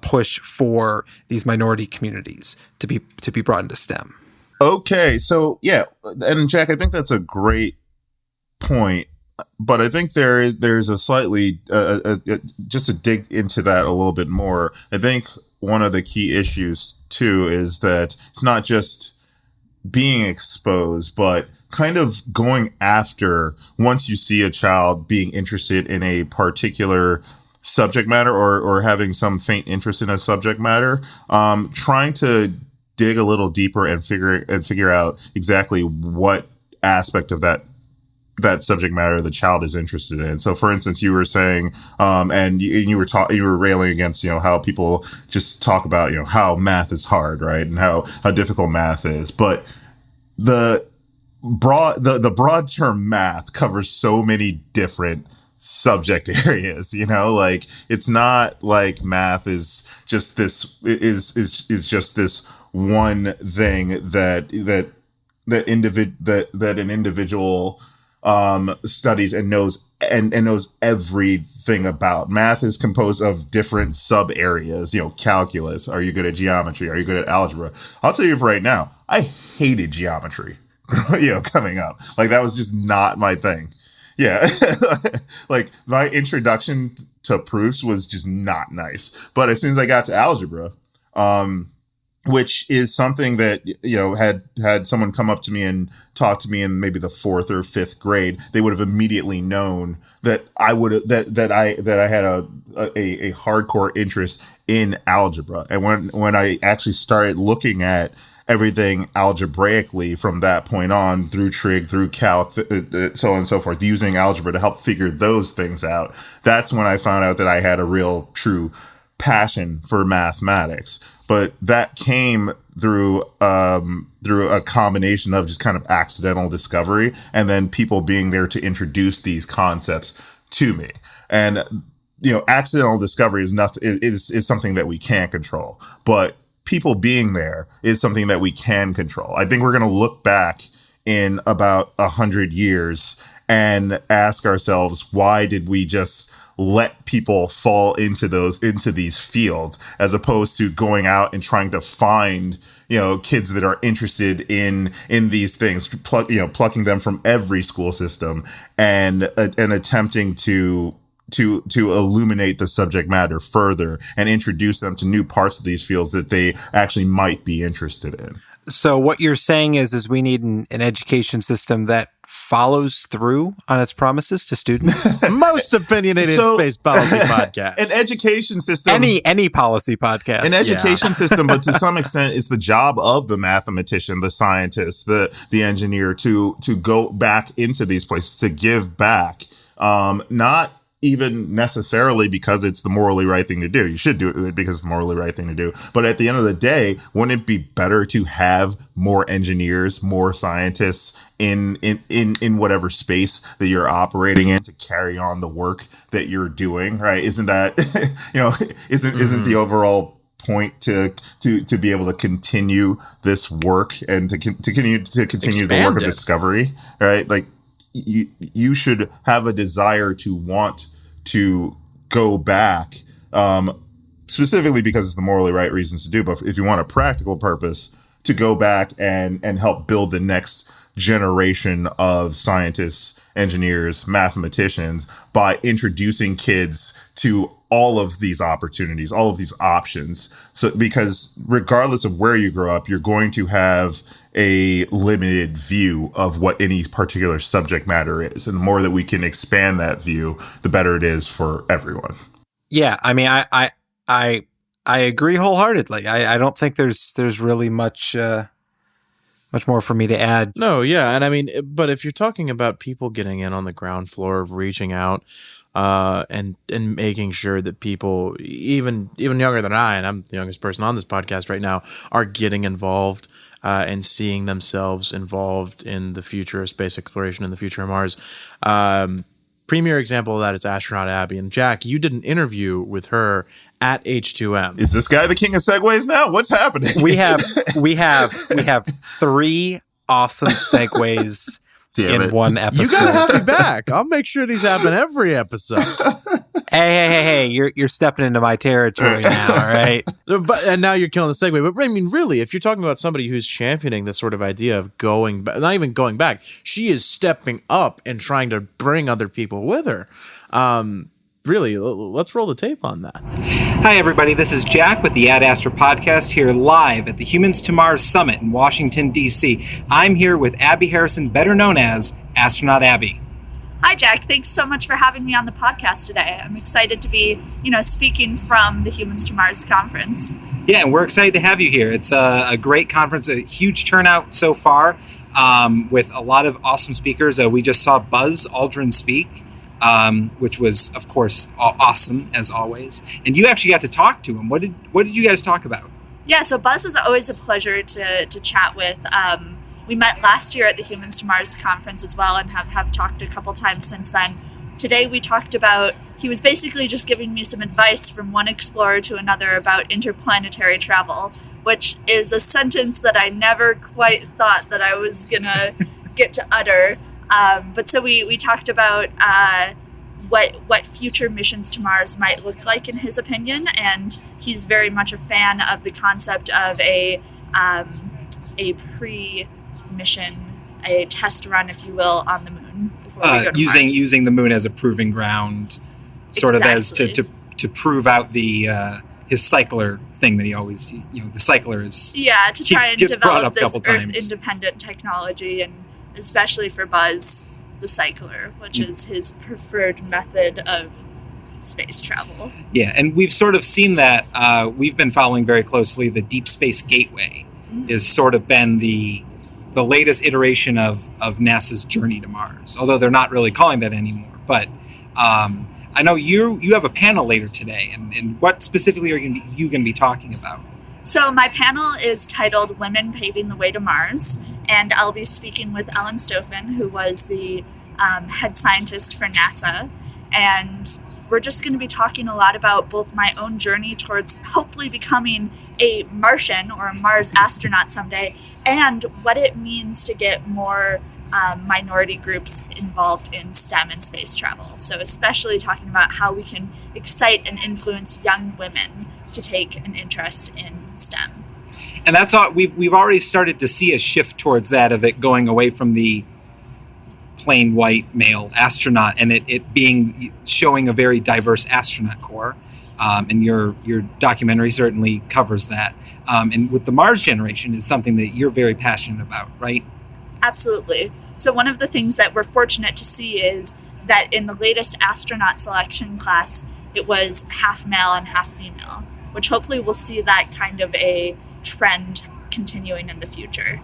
push for these minority communities to be brought into STEM. Okay, so yeah, and Jack, I think that's a great point, but I think there's a slightly just to dig into that a little bit more. I think one of the key issues too is that it's not just being exposed, but kind of going after, once you see a child being interested in a particular subject matter or having some faint interest in a subject matter, trying to dig a little deeper and figure out exactly what aspect of that subject matter the child is interested in. So, for instance, you were saying, and you were railing against, how people just talk about, how math is hard, right, and how difficult math is. But the broad term math covers so many different subject areas, like it's not like math is just this is just this one thing that an individual studies and knows and knows everything about. Math is composed of different sub areas, calculus. Are you good at geometry? Are you good at algebra? I'll tell you right now, I hated geometry, coming up. Like, that was just not my thing. Yeah. Like, my introduction to proofs was just not nice. But as soon as I got to algebra, which is something that, had someone come up to me and talk to me in maybe the fourth or fifth grade, they would have immediately known that I had a hardcore interest in algebra. And when I actually started looking at everything algebraically from that point on, through trig, through calc, so on and so forth, using algebra to help figure those things out, that's when I found out that I had a real, true passion for mathematics. But that came through a combination of just kind of accidental discovery, and then people being there to introduce these concepts to me. And accidental discovery is something that we can't control, but people being there is something that we can control. I think we're going to look back in about 100 years and ask ourselves, why did we just let people fall into these fields, as opposed to going out and trying to find, kids that are interested in these things, plucking them from every school system and attempting to illuminate the subject matter further and introduce them to new parts of these fields that they actually might be interested in. So what you're saying is we need an education system that follows through on its promises to students. Most opinionated space policy podcast. An education system. Any policy podcast. An education system, but to some extent, it's the job of the mathematician, the scientist, the engineer to go back into these places, to give back. Not even necessarily because it's the morally right thing to do. You should do it because it's the morally right thing to do. But at the end of the day, wouldn't it be better to have more engineers, more scientists in whatever space that you're operating in to carry on the work that you're doing, right? Isn't that, isn't the overall point to be able to continue this work and to continue the work of discovery, right? Like, you should have a desire to want to go back, specifically because it's the morally right reasons to do. But if you want a practical purpose, to go back and help build the next generation of scientists, engineers, mathematicians by introducing kids to all of these opportunities, all of these options. So, because regardless of where you grow up, you're going to have a limited view of what any particular subject matter is. And the more that we can expand that view, the better it is for everyone. Yeah. I mean, I agree wholeheartedly. I don't think there's really much more for me to add. No, yeah. And I mean, but if you're talking about people getting in on the ground floor, reaching out, and making sure that people, even younger than I, and I'm the youngest person on this podcast right now, are getting involved, and seeing themselves involved in the future of space exploration and the future of Mars. premier example of that is Astronaut Abby. And Jack, you did an interview with her at H2M. Is this guy the king of segues now? What's happening? We have 3 awesome segues in one episode. You gotta have me back. I'll make sure these happen every episode. Hey! You're stepping into my territory now, all right? And now you're killing the segue. But I mean, really, if you're talking about somebody who's championing this sort of idea of going back, not even going back, she is stepping up and trying to bring other people with her. Really, let's roll the tape on that. Hi, everybody. This is Jack with the Ad Astra podcast here live at the Humans to Mars Summit in Washington, D.C. I'm here with Abby Harrison, better known as Astronaut Abby. Hi, Jack. Thanks so much for having me on the podcast today. I'm excited to be, speaking from the Humans to Mars conference. Yeah, and we're excited to have you here. It's a great conference, a huge turnout so far with a lot of awesome speakers. We just saw Buzz Aldrin speak, which was, of course, awesome as always. And you actually got to talk to him. What did you guys talk about? Yeah, so Buzz is always a pleasure to chat with. We met last year at the Humans to Mars conference as well and have talked a couple times since then. Today we talked about, he was basically just giving me some advice from one explorer to another about interplanetary travel, which is a sentence that I never quite thought that I was going to get to utter. But so we talked about what future missions to Mars might look like in his opinion, and he's very much a fan of the concept of a pre-mission, a test run, if you will, on the moon before we go to Mars. Using the moon as a proving ground, sort of as to prove out the his cycler thing that he always, the cycler is to try and develop this Earth independent technology, and especially for Buzz, the cycler, which is his preferred method of space travel. Yeah, and we've sort of seen that. We've been following very closely the Deep Space Gateway has sort of been the latest iteration of NASA's journey to Mars, although they're not really calling that anymore. But I know you have a panel later today, and what specifically are you going to be talking about? So my panel is titled Women Paving the Way to Mars, and I'll be speaking with Ellen Stofan, who was the head scientist for NASA, and we're just going to be talking a lot about both my own journey towards hopefully becoming a Martian or a Mars astronaut someday, and what it means to get more minority groups involved in STEM and space travel. So especially talking about how we can excite and influence young women to take an interest in STEM. And that's all. We've already started to see a shift towards that, of it going away from the plain white male astronaut and it being showing a very diverse astronaut corps. And your documentary certainly covers that. And with the Mars generation is something that you're very passionate about, right? Absolutely. So one of the things that we're fortunate to see is that in the latest astronaut selection class, it was half male and half female, which hopefully we'll see that kind of a trend continuing in the future.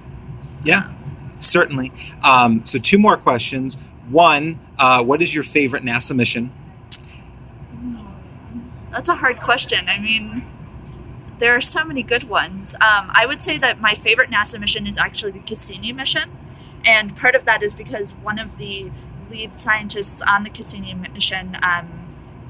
Yeah, certainly. So 2 more questions. One, what is your favorite NASA mission? That's a hard question. I mean, there are so many good ones. I would say that my favorite NASA mission is actually the Cassini mission. And part of that is because one of the lead scientists on the Cassini mission,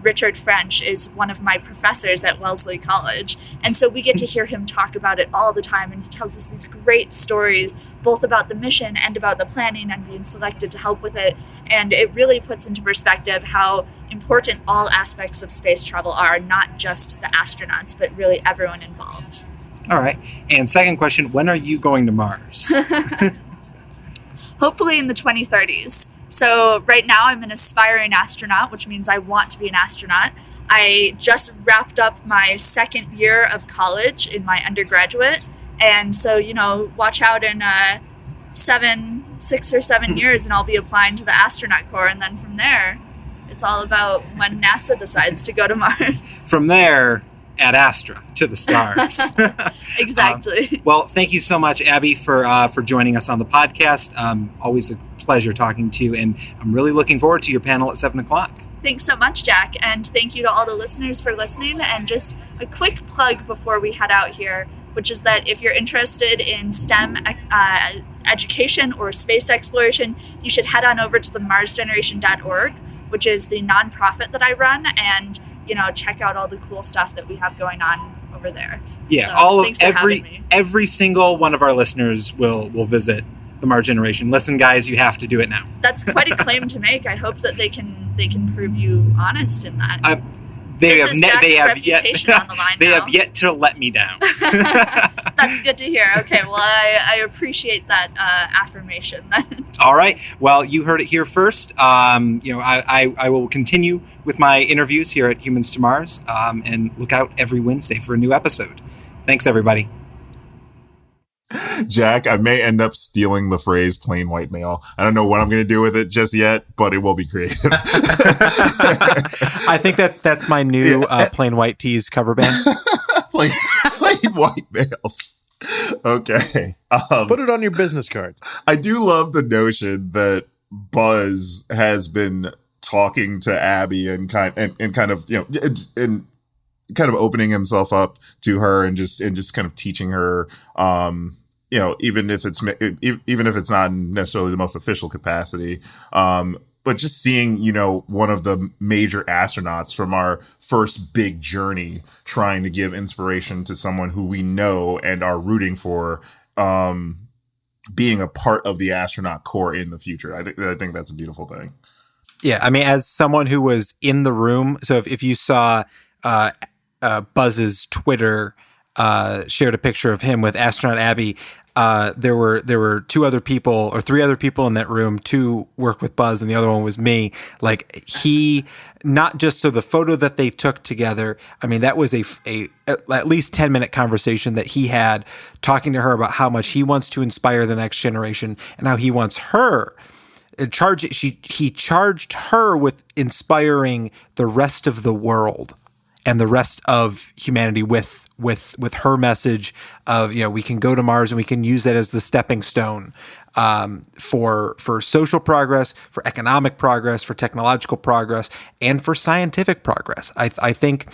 Richard French, is one of my professors at Wellesley College. And so we get to hear him talk about it all the time. And he tells us these great stories, both about the mission and about the planning and being selected to help with it. And it really puts into perspective how important all aspects of space travel are, not just the astronauts, but really everyone involved. All right. And second question, when are you going to Mars? Hopefully in the 2030s. So right now I'm an aspiring astronaut, which means I want to be an astronaut. I just wrapped up my 2nd year of college in my undergraduate. And so, watch out in 6 or 7 years and I'll be applying to the astronaut corps. And then from there, it's all about when NASA decides to go to Mars. From there, Ad Astra to the stars. Exactly. Well, thank you so much, Abby, for joining us on the podcast. Always a pleasure talking to you, and I'm really looking forward to your panel at 7:00. Thanks so much, Jack, and thank you to all the listeners for listening. And just a quick plug before we head out here, which is that if you're interested in STEM education or space exploration, you should head on over to the marsgeneration.org, which is the nonprofit that I run, and check out all the cool stuff that we have going on over there. Yeah, So, every single one of our listeners will visit the Mars Generation. Listen, guys, you have to do it now. That's quite a claim to make. I hope that they can prove you honest in that. They On the line they now. have yet to let me down. That's good to hear. Okay, well, I appreciate that affirmation then. All right. Well, you heard it here first. I will continue with my interviews here at Humans to Mars, and look out every Wednesday for a new episode. Thanks, everybody. Jack, I may end up stealing the phrase plain white male. I don't know what I'm going to do with it just yet, but it will be creative. I think that's my new Plain White Tees cover band. plain white males. Okay. Put it on your business card. I do love the notion that Buzz has been talking to Abby and kind of opening himself up to her and just kind of teaching her, even if it's not necessarily the most official capacity, but just seeing, one of the major astronauts from our first big journey trying to give inspiration to someone who we know and are rooting for, being a part of the astronaut corps in the future. I think that's a beautiful thing. Yeah, I mean, as someone who was in the room, so if you saw Buzz's Twitter shared a picture of him with Astronaut Abby, there were three other people in that room. Two work with Buzz, and the other one was me. Like, he, not just so the photo that they took together. I mean, that was a at least 10-minute conversation that he had talking to her about how much he wants to inspire the next generation and how he wants her. He charged her with inspiring the rest of the world and the rest of humanity with her message of, we can go to Mars and we can use that as the stepping stone for social progress, for economic progress, for technological progress, and for scientific progress. I think.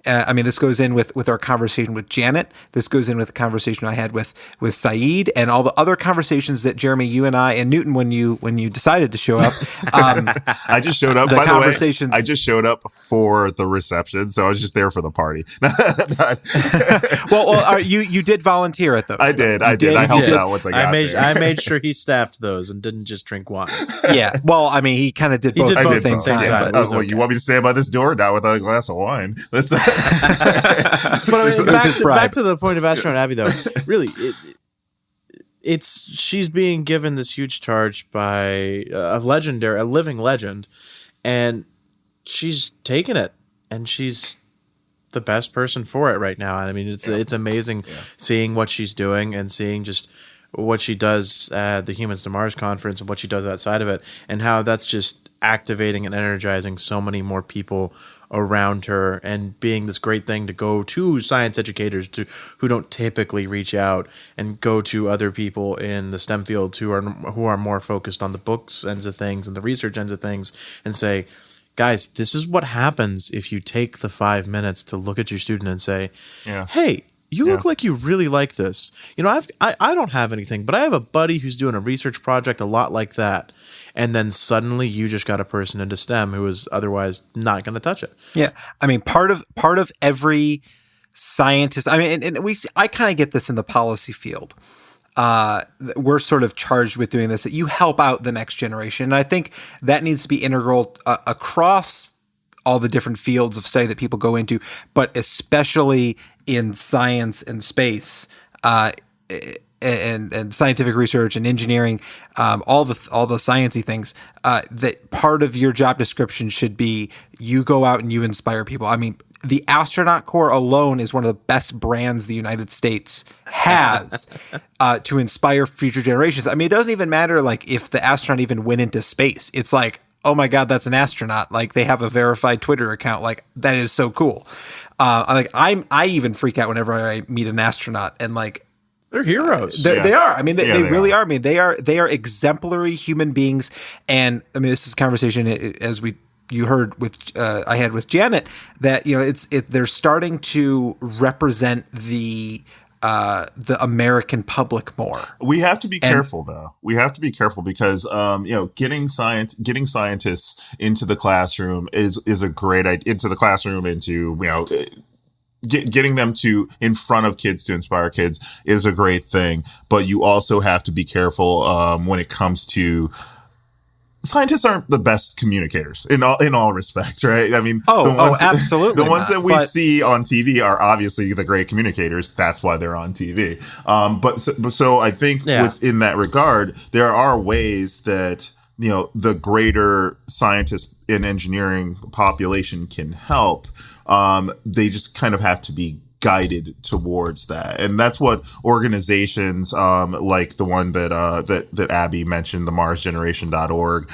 This goes in with our conversation with Janet. This goes in with the conversation I had with Saeed, and all the other conversations that Jeremy, you and I, and Newton, when you decided to show up. I just showed up. By the way, I just showed up for the reception, so I was just there for the party. well, you did volunteer at those. I did. I helped out once I got there. I made sure he staffed those and didn't just drink wine. Yeah. Well, I mean, he kind of did both at the same time. Yeah. But okay. You want me to stand by this door? Not without a glass of wine. Let's. But back to the point of Astronaut Abby, though. Really, she's being given this huge charge by a living legend, and she's taken it, and she's the best person for it right now. And I mean, it's amazing seeing what she's doing and seeing just what she does at the Humans to Mars conference and what she does outside of it, and how that's just activating and energizing so many more people around her, and being this great thing to go to science educators who don't typically reach out, and go to other people in the STEM fields who are more focused on the books ends of things and the research ends of things, and say, guys, this is what happens if you take the 5 minutes to look at your student and say, hey, you look like you really like this. I don't have anything, but I have a buddy who's doing a research project a lot like that. And then suddenly you just got a person into STEM who is otherwise not going to touch it. Yeah. I mean, part of every scientist, I mean, and I kind of get this in the policy field. We're sort of charged with doing this, that you help out the next generation. And I think that needs to be integral across all the different fields of study that people go into, but especially in science and space, and scientific research and engineering, all the sciencey things. That part of your job description should be you go out and you inspire people. I mean, the Astronaut Corps alone is one of the best brands the United States has to inspire future generations. I mean, it doesn't even matter like if the astronaut even went into space. It's like, oh my God, that's an astronaut. Like, they have a verified Twitter account. Like, that is so cool. I even freak out whenever I meet an astronaut, and like, they're heroes. They are. I mean, they really are. I mean, they are exemplary human beings. And I mean, this is a conversation as you heard with I had with Janet, that they're starting to represent the the American public more. We have to be careful, though. We have to be careful because, getting scientists into the classroom is a great idea. Into the classroom, getting them in front of kids to inspire kids is a great thing. But you also have to be careful when it comes to. Scientists aren't the best communicators in all respects, right? I mean, absolutely. The ones that we see on TV are obviously the great communicators. That's why they're on TV. So I think within that regard, there are ways that the greater scientist and engineering population can help. They just kind of have to be guided towards that, and that's what organizations like the one that Abby mentioned, the MarsGeneration.org.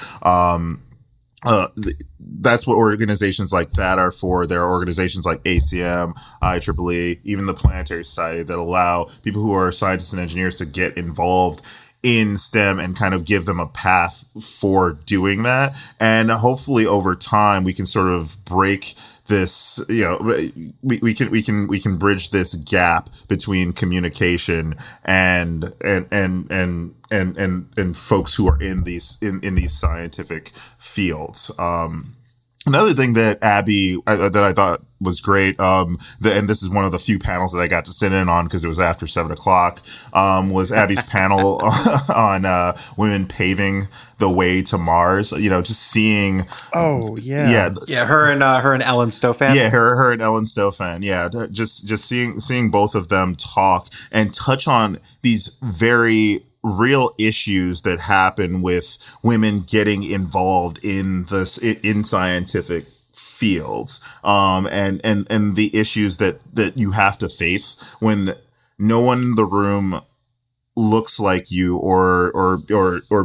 That's what organizations like that are for. There are organizations like ACM, IEEE, even the Planetary Society that allow people who are scientists and engineers to get involved in STEM and kind of give them a path for doing that. And hopefully over time we can sort of break this, we can bridge this gap between communication and folks who are in these scientific fields. Another thing that Abby, that I thought was great, and this is one of the few panels that I got to sit in on because it was after 7:00, was Abby's panel on women paving the way to Mars. Just seeing. Oh yeah. Yeah. Her and Ellen Stofan. Yeah, her and Ellen Stofan. Yeah, just seeing both of them talk and touch on these very real issues that happen with women getting involved in scientific fields, and the issues that you have to face when no one in the room looks like you, or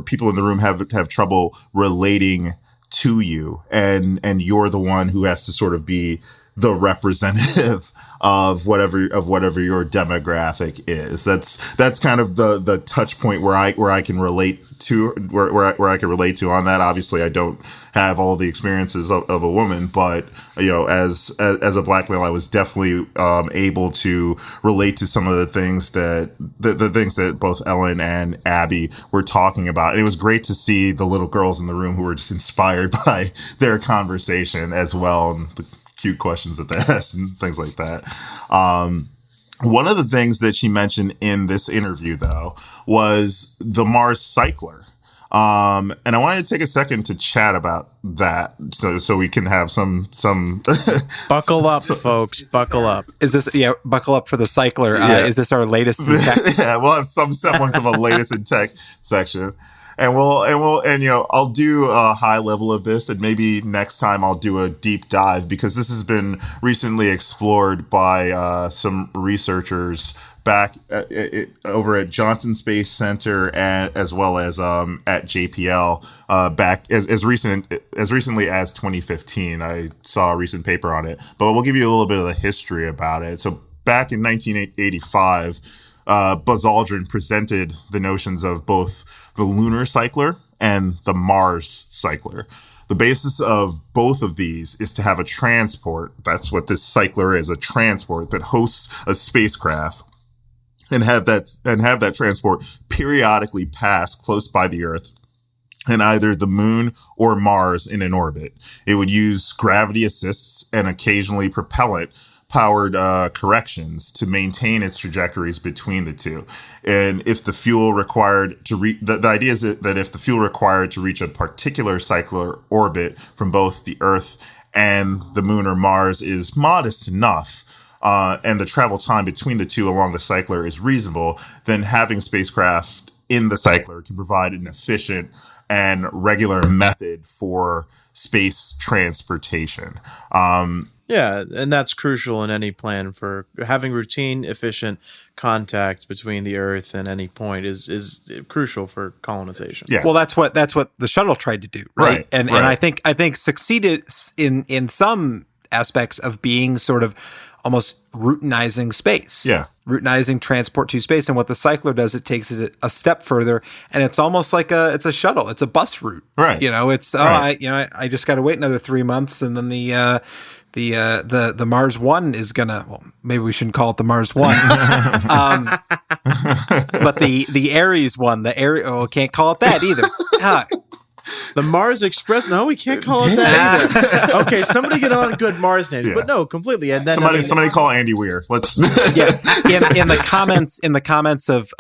people in the room have trouble relating to you, and you're the one who has to sort of be the representative of whatever your demographic is. That's kind of the touch point where I can relate to where I can relate to on that. Obviously, I don't have all the experiences of a woman, but as a black male, I was definitely able to relate to some of the things that both Ellen and Abby were talking about. And it was great to see the little girls in the room who were just inspired by their conversation as well, and the cute questions that they asked and things like that. One of the things that she mentioned in this interview, though, was the Mars cycler. And I wanted to take a second to chat about that, so we can have some buckle up, folks. Buckle up. Is this buckle up for the cycler? Is this our latest in tech? Yeah, we'll have some semblance of a latest in tech section. And I'll do a high level of this, and maybe next time I'll do a deep dive, because this has been recently explored by some researchers back over at Johnson Space Center, and as well as at JPL back as recently as 2015. I saw a recent paper on it, but we'll give you a little bit of the history about it. So back in 1985, Buzz Aldrin presented the notions of both the lunar cycler and the Mars cycler. The basis of both of these is to have a transport. That's what this cycler is, a transport that hosts a spacecraft, and have that transport periodically pass close by the Earth and either the moon or Mars in an orbit. It would use gravity assists and occasionally propellant powered corrections to maintain its trajectories between the two. And if the fuel required to reach, the idea is that if the fuel required to reach a particular cycler orbit from both the Earth and the moon or Mars is modest enough, and the travel time between the two along the cycler is reasonable, then having spacecraft in the cycler can provide an efficient and regular method for space transportation. Yeah, and that's crucial in any plan for having routine, efficient contact between the Earth and any point is crucial for colonization. Yeah. Well, that's what the shuttle tried to do, right? And I think succeeded in some aspects of being sort of almost routinizing space. Yeah. Routinizing transport to space. And what the cycler does, it takes it a step further, and it's almost like it's a shuttle. It's a bus route. Right. It's right. I just got to wait another 3 months, and then the the Mars One is gonna. Well, maybe we shouldn't call it the Mars One, but the Ares one, can't call it that either. The Mars Express? No, we can't call it that either. Okay, somebody get on good Mars names, but no, completely. And then somebody call Andy Weir. Let's in the comments of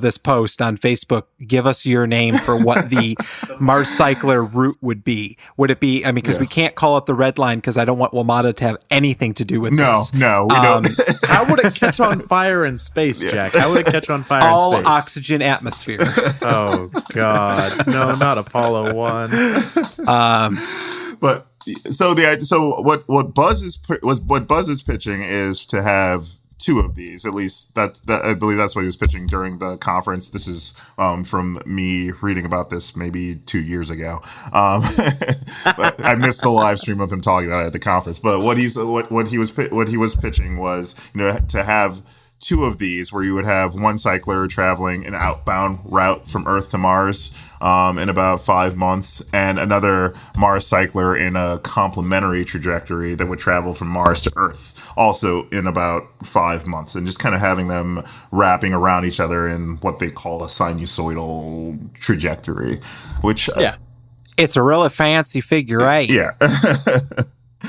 this post on Facebook, give us your name for what the Mars Cycler route would be. Would it be? I mean, because we can't call it the Red Line because I don't want WMATA to have anything to do with this. No, we don't. How would it catch on fire in space, Jack? How would it catch on fire in space? All oxygen atmosphere. Oh God, no, not Apollo 1. But what Buzz is pitching is to have two of these, at least that I believe that's what he was pitching during the conference. This is from me reading about this maybe 2 years ago. But I missed the live stream of him talking about it at the conference. But what he was pitching was, to have two of these, where you would have one cycler traveling an outbound route from Earth to Mars in about 5 months, and another Mars cycler in a complementary trajectory that would travel from Mars to Earth also in about 5 months, and just kind of having them wrapping around each other in what they call a sinusoidal trajectory, which it's a really fancy figure eight. Yeah.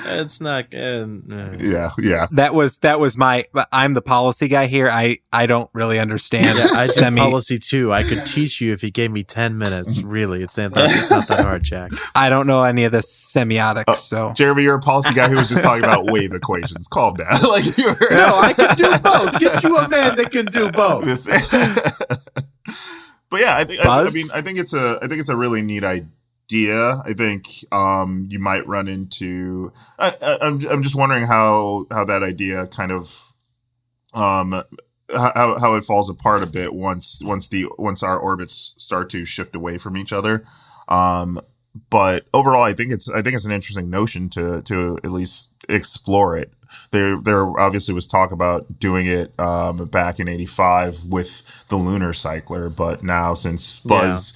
It's not. Yeah. That was my. I'm the policy guy here. I don't really understand. Yeah, I did policy too. I could teach you if you gave me 10 minutes. Really, it's not that hard, Jack. I don't know any of this semiotics. So, Jeremy, you're a policy guy who was just talking about wave equations. Calm down. No, I can do both. Get you a man that can do both. But yeah, I think it's a really neat idea. I think you might run into. I'm just wondering how that idea kind of how it falls apart a bit once our orbits start to shift away from each other. But overall, I think it's an interesting notion to at least explore it. There obviously was talk about doing it back in '85 with the lunar cycler, but now since Buzz.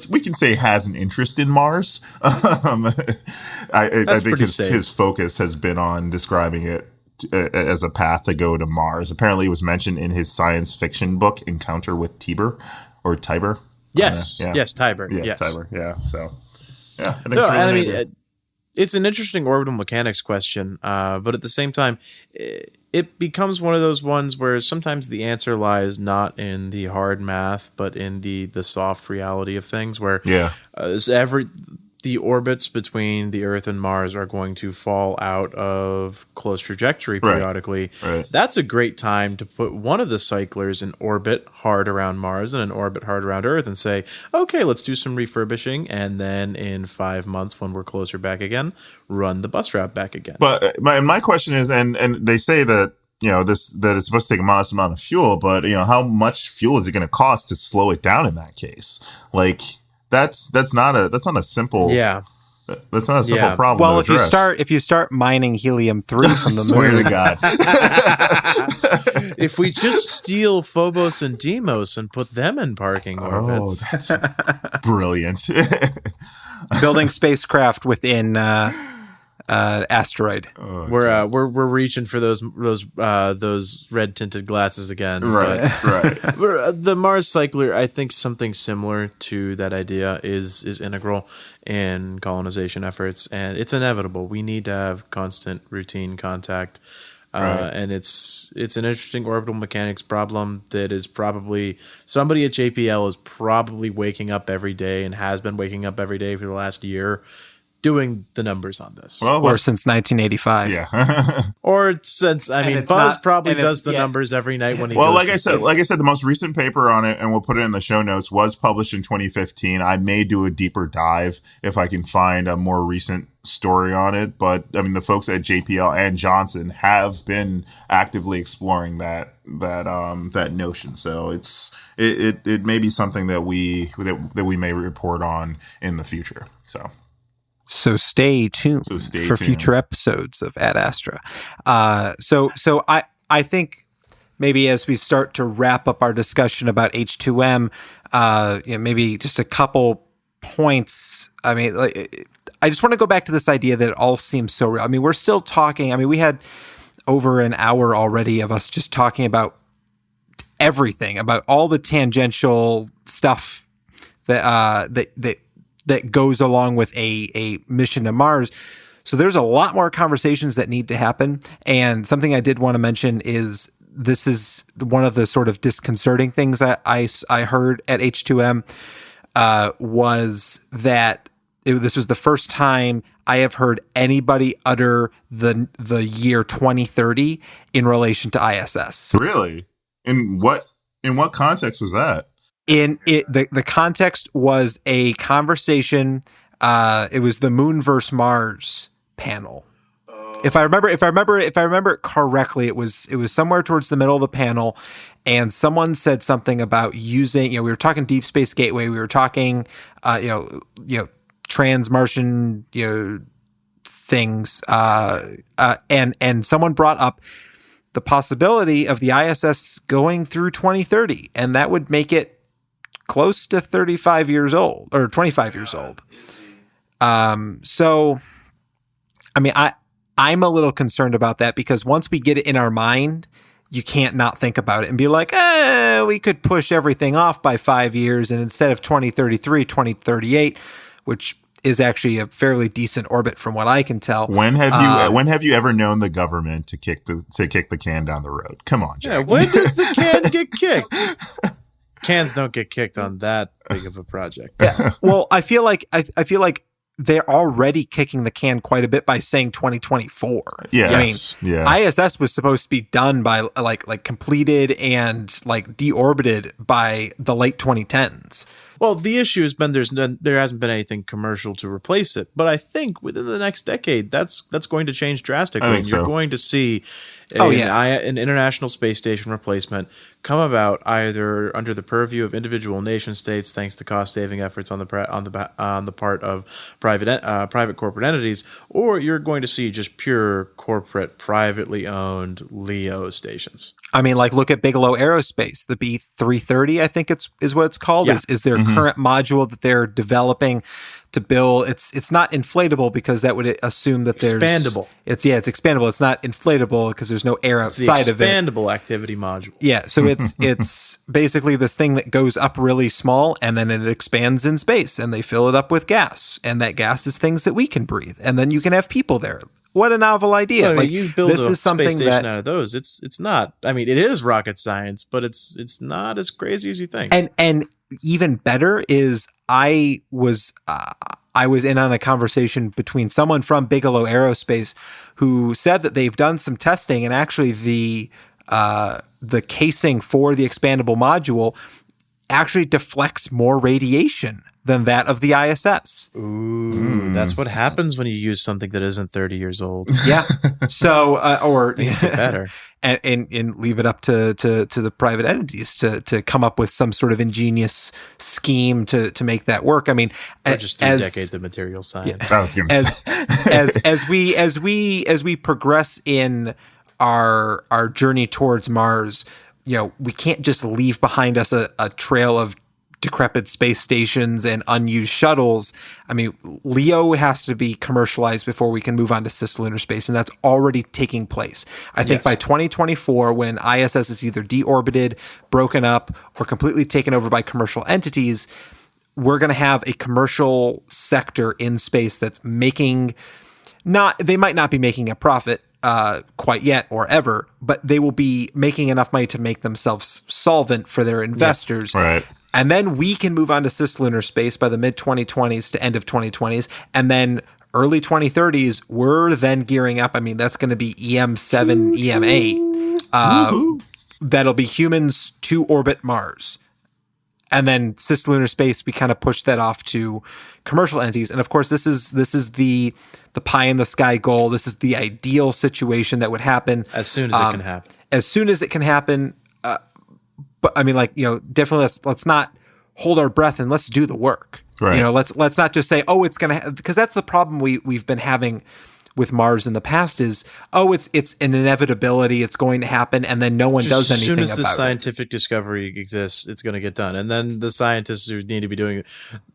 We can say has an interest in Mars. I think his focus has been on describing it as a path to go to Mars. Apparently, it was mentioned in his science fiction book Encounter with Tiber. Yes, Tiber. Yeah, yes. Tiber. Yeah. So, yeah. I mean, it's an interesting orbital mechanics question, but at the same time, it becomes one of those ones where sometimes the answer lies not in the hard math, but in the soft reality of things, where the orbits between the Earth and Mars are going to fall out of close trajectory periodically. Right. That's a great time to put one of the cyclers in orbit hard around Mars and an orbit hard around Earth and say, okay, let's do some refurbishing. And then in 5 months, when we're closer back again, run the bus route back again. But my question is, and they say that, that it's supposed to take a modest amount of fuel, but, how much fuel is it going to cost to slow it down in that case? Like, That's not a simple problem. Well, if you start mining helium-3 from the moon, swear to God. If we just steal Phobos and Deimos and put them in parking orbits, that's brilliant. Building spacecraft within asteroid. We're reaching for those red tinted glasses again. Right. The Mars cycler, I think something similar to that idea is integral in colonization efforts, and it's inevitable. We need to have constant routine contact. And it's an interesting orbital mechanics problem that is probably somebody at JPL is probably waking up every day and has been waking up every day for the last year doing the numbers on this. Or since 1985. Yeah. Or since, Buzz probably does the numbers every night when he Well, goes like I said, the most recent paper on it, and we'll put it in the show notes, was published in 2015. I may do a deeper dive if I can find a more recent story on it. But the folks at JPL and Johnson have been actively exploring that notion. So it may be something that we may report on in the future. So stay tuned for future episodes of Ad Astra. So I think maybe as we start to wrap up our discussion about H2M, maybe just a couple points. I mean, like, I just want to go back to this idea that it all seems so real. I mean, we're still talking. I mean, we had over an hour already of us just talking about everything, about all the tangential stuff that goes along with a mission to Mars. So there's a lot more conversations that need to happen. And something I did want to mention is this is one of the sort of disconcerting things that I heard at H2M was that this was the first time I have heard anybody utter the year 2030 in relation to ISS. Really? In what context was that? The context was a conversation. It was the Moon versus Mars panel. If I remember it correctly, it was somewhere towards the middle of the panel, and someone said something about using. We were talking Deep Space Gateway. We were talking, trans-Martian, things, and someone brought up the possibility of the ISS going through 2030, and that would make it close to 35 years old or 25 years old. So, I mean, I'm a little concerned about that because once we get it in our mind, you can't not think about it and be like, we could push everything off by 5 years, and instead of 2033, 2038, which is actually a fairly decent orbit from what I can tell. When have you ever known the government to kick the can down the road? Come on, Jack. Yeah, when does the can get kicked? Cans don't get kicked on that big of a project. Yeah. Well, I feel like they're already kicking the can quite a bit by saying 2024. Yes. I mean, ISS was supposed to be done by like completed and like deorbited by the late 2010s. Well, the issue has been there hasn't been anything commercial to replace it, but I think within the next decade that's going to change drastically. I think You're so. going to see an International Space Station replacement come about either under the purview of individual nation states, thanks to cost saving efforts on the part of private corporate entities, or you're going to see just pure corporate, privately owned LEO stations. I mean, like, look at Bigelow Aerospace, the B330, I think is what it's called, Yeah. is their current module that they're developing to build. It's not inflatable because that would assume that there's expandable. It's expandable. It's not inflatable because there's no air outside of it. Expandable activity module. Yeah, so it's basically this thing that goes up really small and then it expands in space and they fill it up with gas, and that gas is things that we can breathe, and then you can have people there. What a novel idea! Well, like, you build this a is something space station out of those. It's not. I mean, it is rocket science, but it's not as crazy as you think. And even better is I was in on a conversation between someone from Bigelow Aerospace who said that they've done some testing, and actually the casing for the expandable module actually deflects more radiation than that of the ISS. Ooh, that's what happens when you use something that isn't 30 years old. Yeah. So, or Things get better. and leave it up to the private entities to come up with some sort of ingenious scheme to make that work. I mean, or just 3 decades of material science. I was gonna say. as we progress in our journey towards Mars, we can't just leave behind us a trail of decrepit space stations and unused shuttles. I mean, LEO has to be commercialized before we can move on to cislunar space, and that's already taking place. I think by 2024, when ISS is either deorbited, broken up, or completely taken over by commercial entities, we're going to have a commercial sector in space that's they might not be making a profit quite yet or ever, but they will be making enough money to make themselves solvent for their investors. Yeah, right. And then we can move on to cislunar space by the mid-2020s to end of 2020s. And then early 2030s, we're then gearing up. I mean, that's going to be EM7, EM8. That'll be humans to orbit Mars. And then cislunar space, we kind of push that off to commercial entities. And of course, this is the pie in the sky goal. This is the ideal situation that would happen. As soon as it can happen. As soon as it can happen. But I mean, definitely let's not hold our breath and let's do the work. Right. Let's not just say, oh, it's going to, because that's the problem we've been having with Mars in the past is, oh, it's an inevitability, it's going to happen, and then no one does anything about it. As soon as the scientific discovery exists, it's going to get done. And then the scientists who need to be doing it,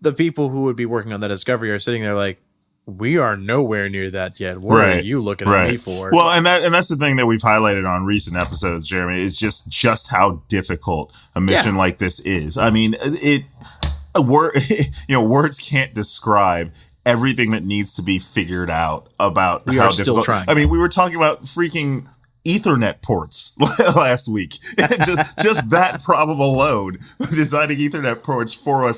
the people who would be working on that discovery are sitting there like, we are nowhere near that yet. What are you looking at me for? Well, and that's the thing that we've highlighted on recent episodes, Jeremy, is just how difficult a mission like this is. I mean, words can't describe everything that needs to be figured out about we how are difficult. Still trying. I mean, we were talking about freaking Ethernet ports last week. just that problem alone, designing Ethernet ports for a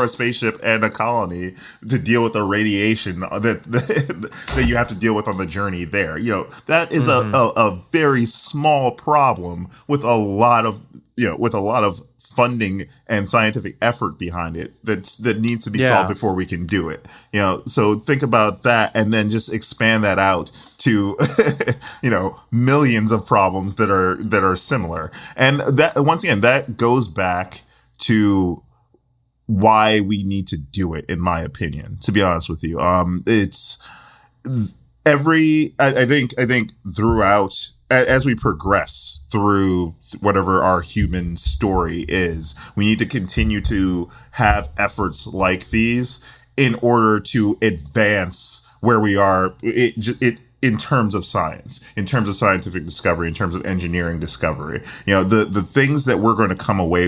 spaceship and a colony to deal with the radiation that you have to deal with on the journey there. That is a very small problem with a lot of funding and scientific effort behind it that needs to be solved before we can do it. So think about that and then just expand that out to millions of problems that are similar. And that, once again, that goes back to why we need to do it, in my opinion, to be honest with you. It's I think throughout, as we progress through whatever our human story is, we need to continue to have efforts like these in order to advance where we are in terms of science, in terms of scientific discovery, in terms of engineering discovery. The things that we're going to come away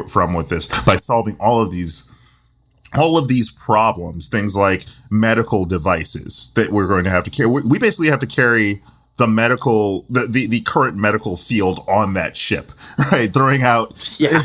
from with this by solving all of these problems, things like medical devices that we're going to have to carry. We basically have to carry the current medical field on that ship, right? Throwing out a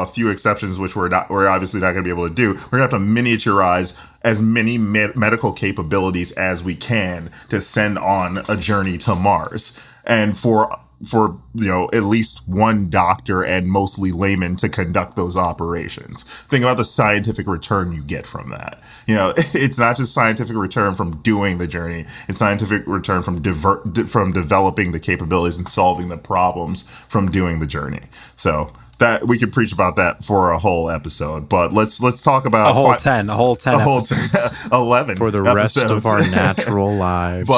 few exceptions, which we're obviously not going to be able to do. We're going to have to miniaturize as many medical capabilities as we can to send on a journey to Mars, and for at least one doctor and mostly laymen to conduct those operations. Think about the scientific return you get from that. It's not just scientific return from doing the journey. It's scientific return from developing the capabilities and solving the problems from doing the journey. So that we could preach about that for a whole episode, but let's talk about a whole 10 episodes. 11 for the rest of our natural lives.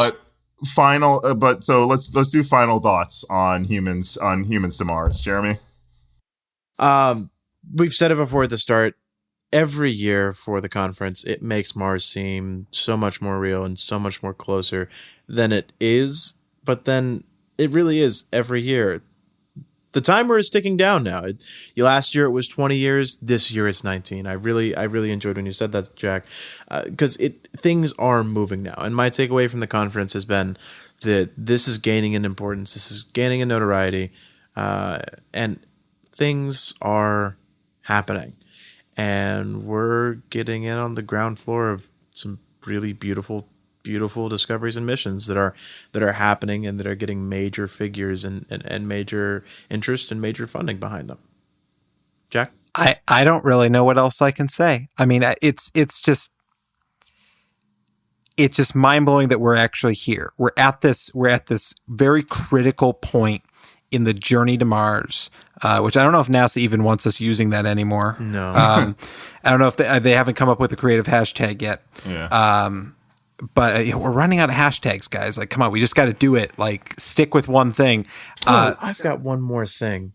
So let's do final thoughts on humans to Mars. Jeremy? We've said it before at the start. Every year for the conference, it makes Mars seem so much more real and so much more closer than it is. But then it really is every year. The timer is ticking down now. Last year it was 20 years. This year it's 19. I really enjoyed when you said that, Jack, because things are moving now. And my takeaway from the conference has been that this is gaining in importance. This is gaining in notoriety, and things are happening. And we're getting in on the ground floor of some really beautiful discoveries and missions that are happening and that are getting major figures and major interest and major funding behind them. Jack? I don't really know what else I can say. I mean, it's just mind-blowing that we're actually here. We're at this very critical point in the journey to Mars, which I don't know if NASA even wants us using that anymore. No. I don't know if they haven't come up with a creative hashtag yet. Yeah. But we're running out of hashtags, guys. Like, come on, we just got to do it. Like, stick with one thing. I've got one more thing.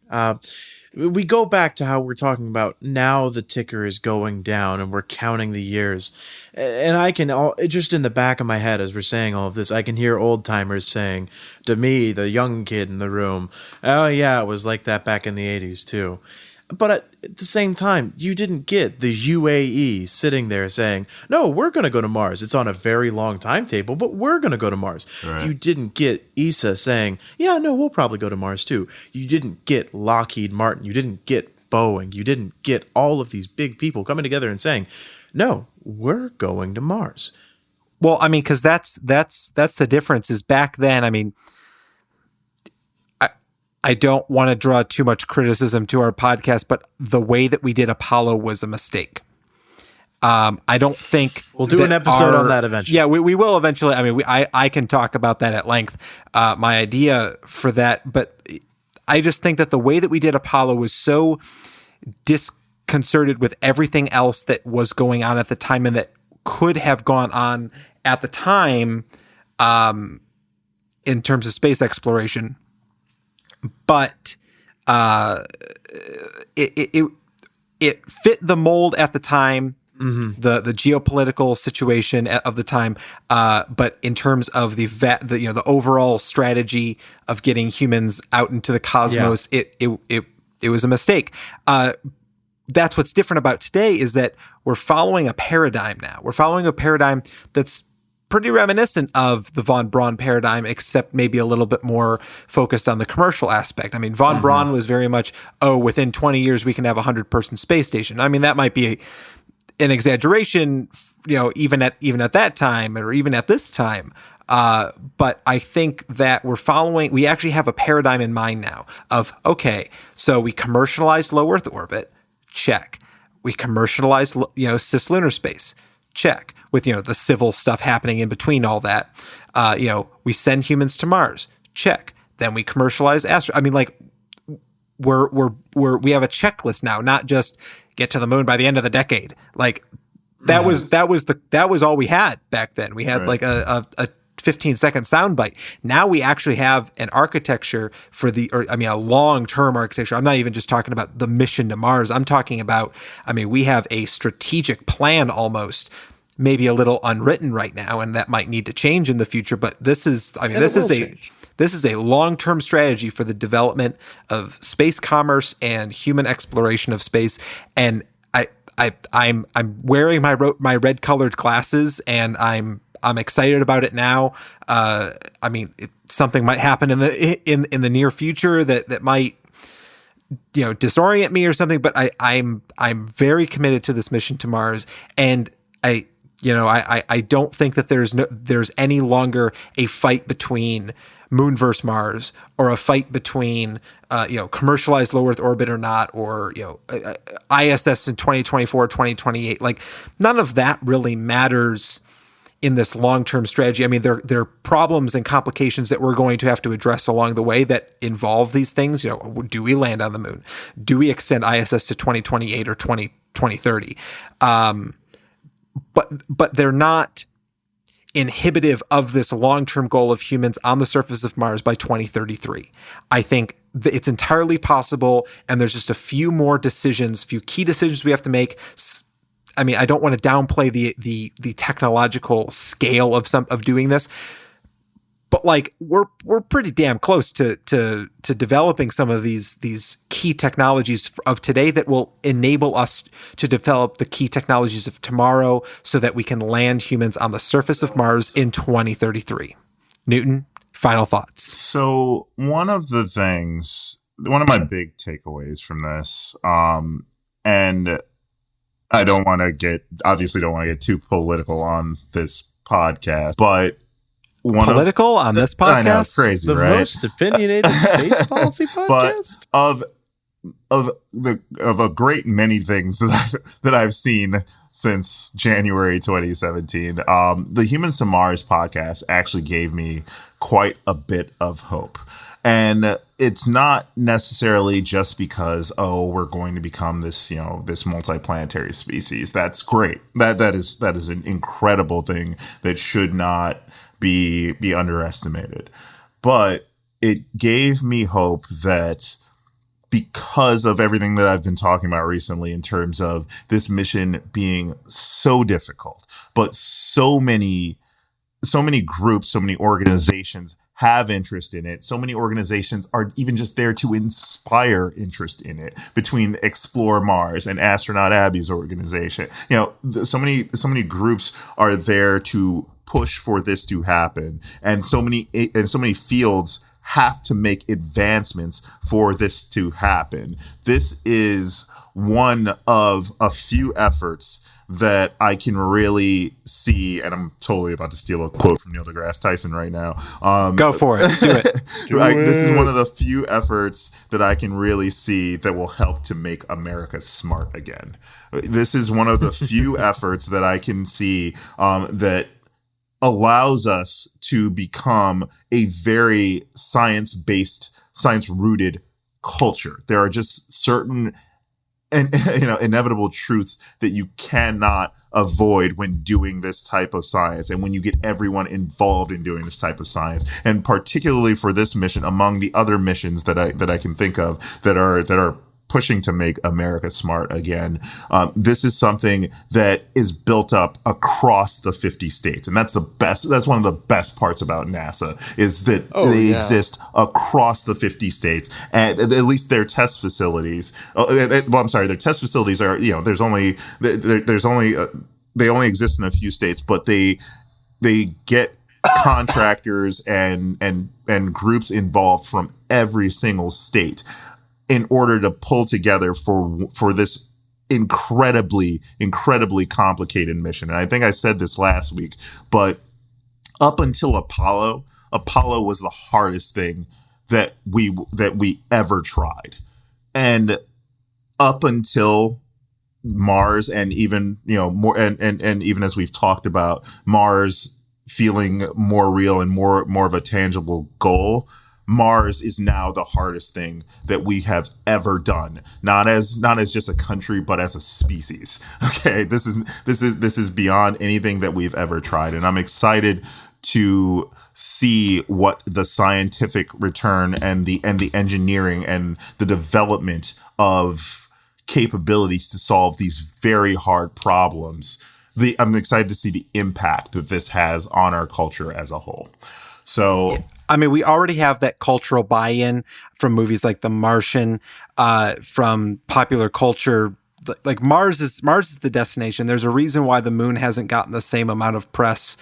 We go back to how we're talking about now the ticker is going down and we're counting the years. And I can just in the back of my head as we're saying all of this, I can hear old timers saying to me, the young kid in the room, oh yeah, it was like that back in the 80s too. But at the same time, you didn't get the UAE sitting there saying, no, we're going to go to Mars. It's on a very long timetable, but we're going to go to Mars. Right. You didn't get ESA saying, yeah, no, we'll probably go to Mars too. You didn't get Lockheed Martin. You didn't get Boeing. You didn't get all of these big people coming together and saying, no, we're going to Mars. Well, I mean, because that's the difference is back then, I mean, I don't want to draw too much criticism to our podcast, but the way that we did Apollo was a mistake. I don't think we'll do an episode on that eventually. Yeah, we will eventually. I mean, I can talk about that at length. My idea for that, but I just think that the way that we did Apollo was so disconcerted with everything else that was going on at the time, and that could have gone on at the time in terms of space exploration, but it fit the mold at the time. Mm-hmm. The geopolitical situation of the time, but in terms of the overall strategy of getting humans out into the cosmos, it was a mistake. That's what's different about today is that we're following a paradigm now. We're following a paradigm that's pretty reminiscent of the von Braun paradigm, except maybe a little bit more focused on the commercial aspect. I mean, von Braun was very much, within 20 years we can have a 100-person space station. I mean, that might be an exaggeration, even at that time or even at this time. But I think that we actually have a paradigm in mind now of, okay, so we commercialized low Earth orbit, check. We commercialized, cislunar space, check. With, the civil stuff happening in between all that. We send humans to Mars, check. Then we commercialize Astra. I mean, like, we have a checklist now, not just get to the moon by the end of the decade. Like that was all we had back then. We had like a 15-second soundbite. Now we actually have an architecture a long-term architecture. I'm not even just talking about the mission to Mars. I'm talking about, we have a strategic plan almost, maybe a little unwritten right now, and that might need to change in the future. But this is a long-term strategy for the development of space commerce and human exploration of space. And I'm wearing my red-colored glasses, and I'm excited about it now. Something might happen in the near future that might disorient me or something. But I'm very committed to this mission to Mars, and I don't think that there's any longer a fight between Moon versus Mars, or a fight between commercialized low Earth orbit or not, or ISS in 2024, 2028. Like, none of that really matters in this long-term strategy. I mean, there are problems and complications that we're going to have to address along the way that involve these things. Do we land on the moon? Do we extend ISS to 2028 or 2030? But they're not inhibitive of this long-term goal of humans on the surface of Mars by 2033. I think it's entirely possible, and there's just a few key decisions we have to make. I don't want to downplay the technological scale of doing this, but like we're pretty damn close to developing some of these key technologies of today that will enable us to develop the key technologies of tomorrow, so that we can land humans on the surface of Mars in 2033. Newton, final thoughts. So one of my big takeaways from this, and I don't want to get too political on this podcast, but on this podcast? I know, it's crazy, the right? most opinionated space policy podcast? But of a great many things that I've seen since January 2017, the Humans to Mars podcast actually gave me quite a bit of hope. And it's not necessarily just because, we're going to become this, this multiplanetary species. That's great. That is an incredible thing that should not be underestimated. But it gave me hope that because of everything that I've been talking about recently in terms of this mission being so difficult, but so many groups, so many organizations have interest in it. So many organizations are even just there to inspire interest in it, between Explore Mars and Astronaut Abby's organization. So many groups are there to push for this to happen, and so many fields have to make advancements for this to happen. This is one of a few efforts that I can really see, and I'm totally about to steal a quote from Neil deGrasse Tyson right now. Go for it. Do it. This is one of the few efforts that I can really see that will help to make America smart again. This is one of the few efforts that I can see that allows us to become a very science-rooted culture. There are just certain and inevitable truths that you cannot avoid when doing this type of science, and when you get everyone involved in doing this type of science, and particularly for this mission, among the other missions that I can think of that are pushing to make America smart again. This is something that is built up across the 50 states. And that's one of the best parts about NASA, is that they exist across the 50 states, and at least their test facilities. Their test facilities are, they only exist in a few states, but they get contractors and groups involved from every single state in order to pull together for this incredibly complicated mission. And I think I said this last week, but up until Apollo was the hardest thing that we ever tried. And up until Mars, and even, more, and even as we've talked about, Mars feeling more real and more of a tangible goal, Mars is now the hardest thing that we have ever done. Not as just a country, but as a species. Okay, this is beyond anything that we've ever tried, and I'm excited to see what the scientific return and the engineering and the development of capabilities to solve these very hard problems. I'm excited to see the impact that this has on our culture as a whole. So. Yeah. I mean, we already have that cultural buy-in from movies like The Martian, from popular culture. Like Mars is the destination. There's a reason why the moon hasn't gotten the same amount of press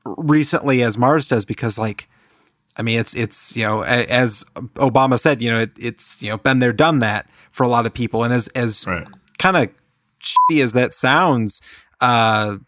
recently as Mars does, because it's as Obama said, it's been there, done that for a lot of people. And as right. kind of shitty as that sounds, for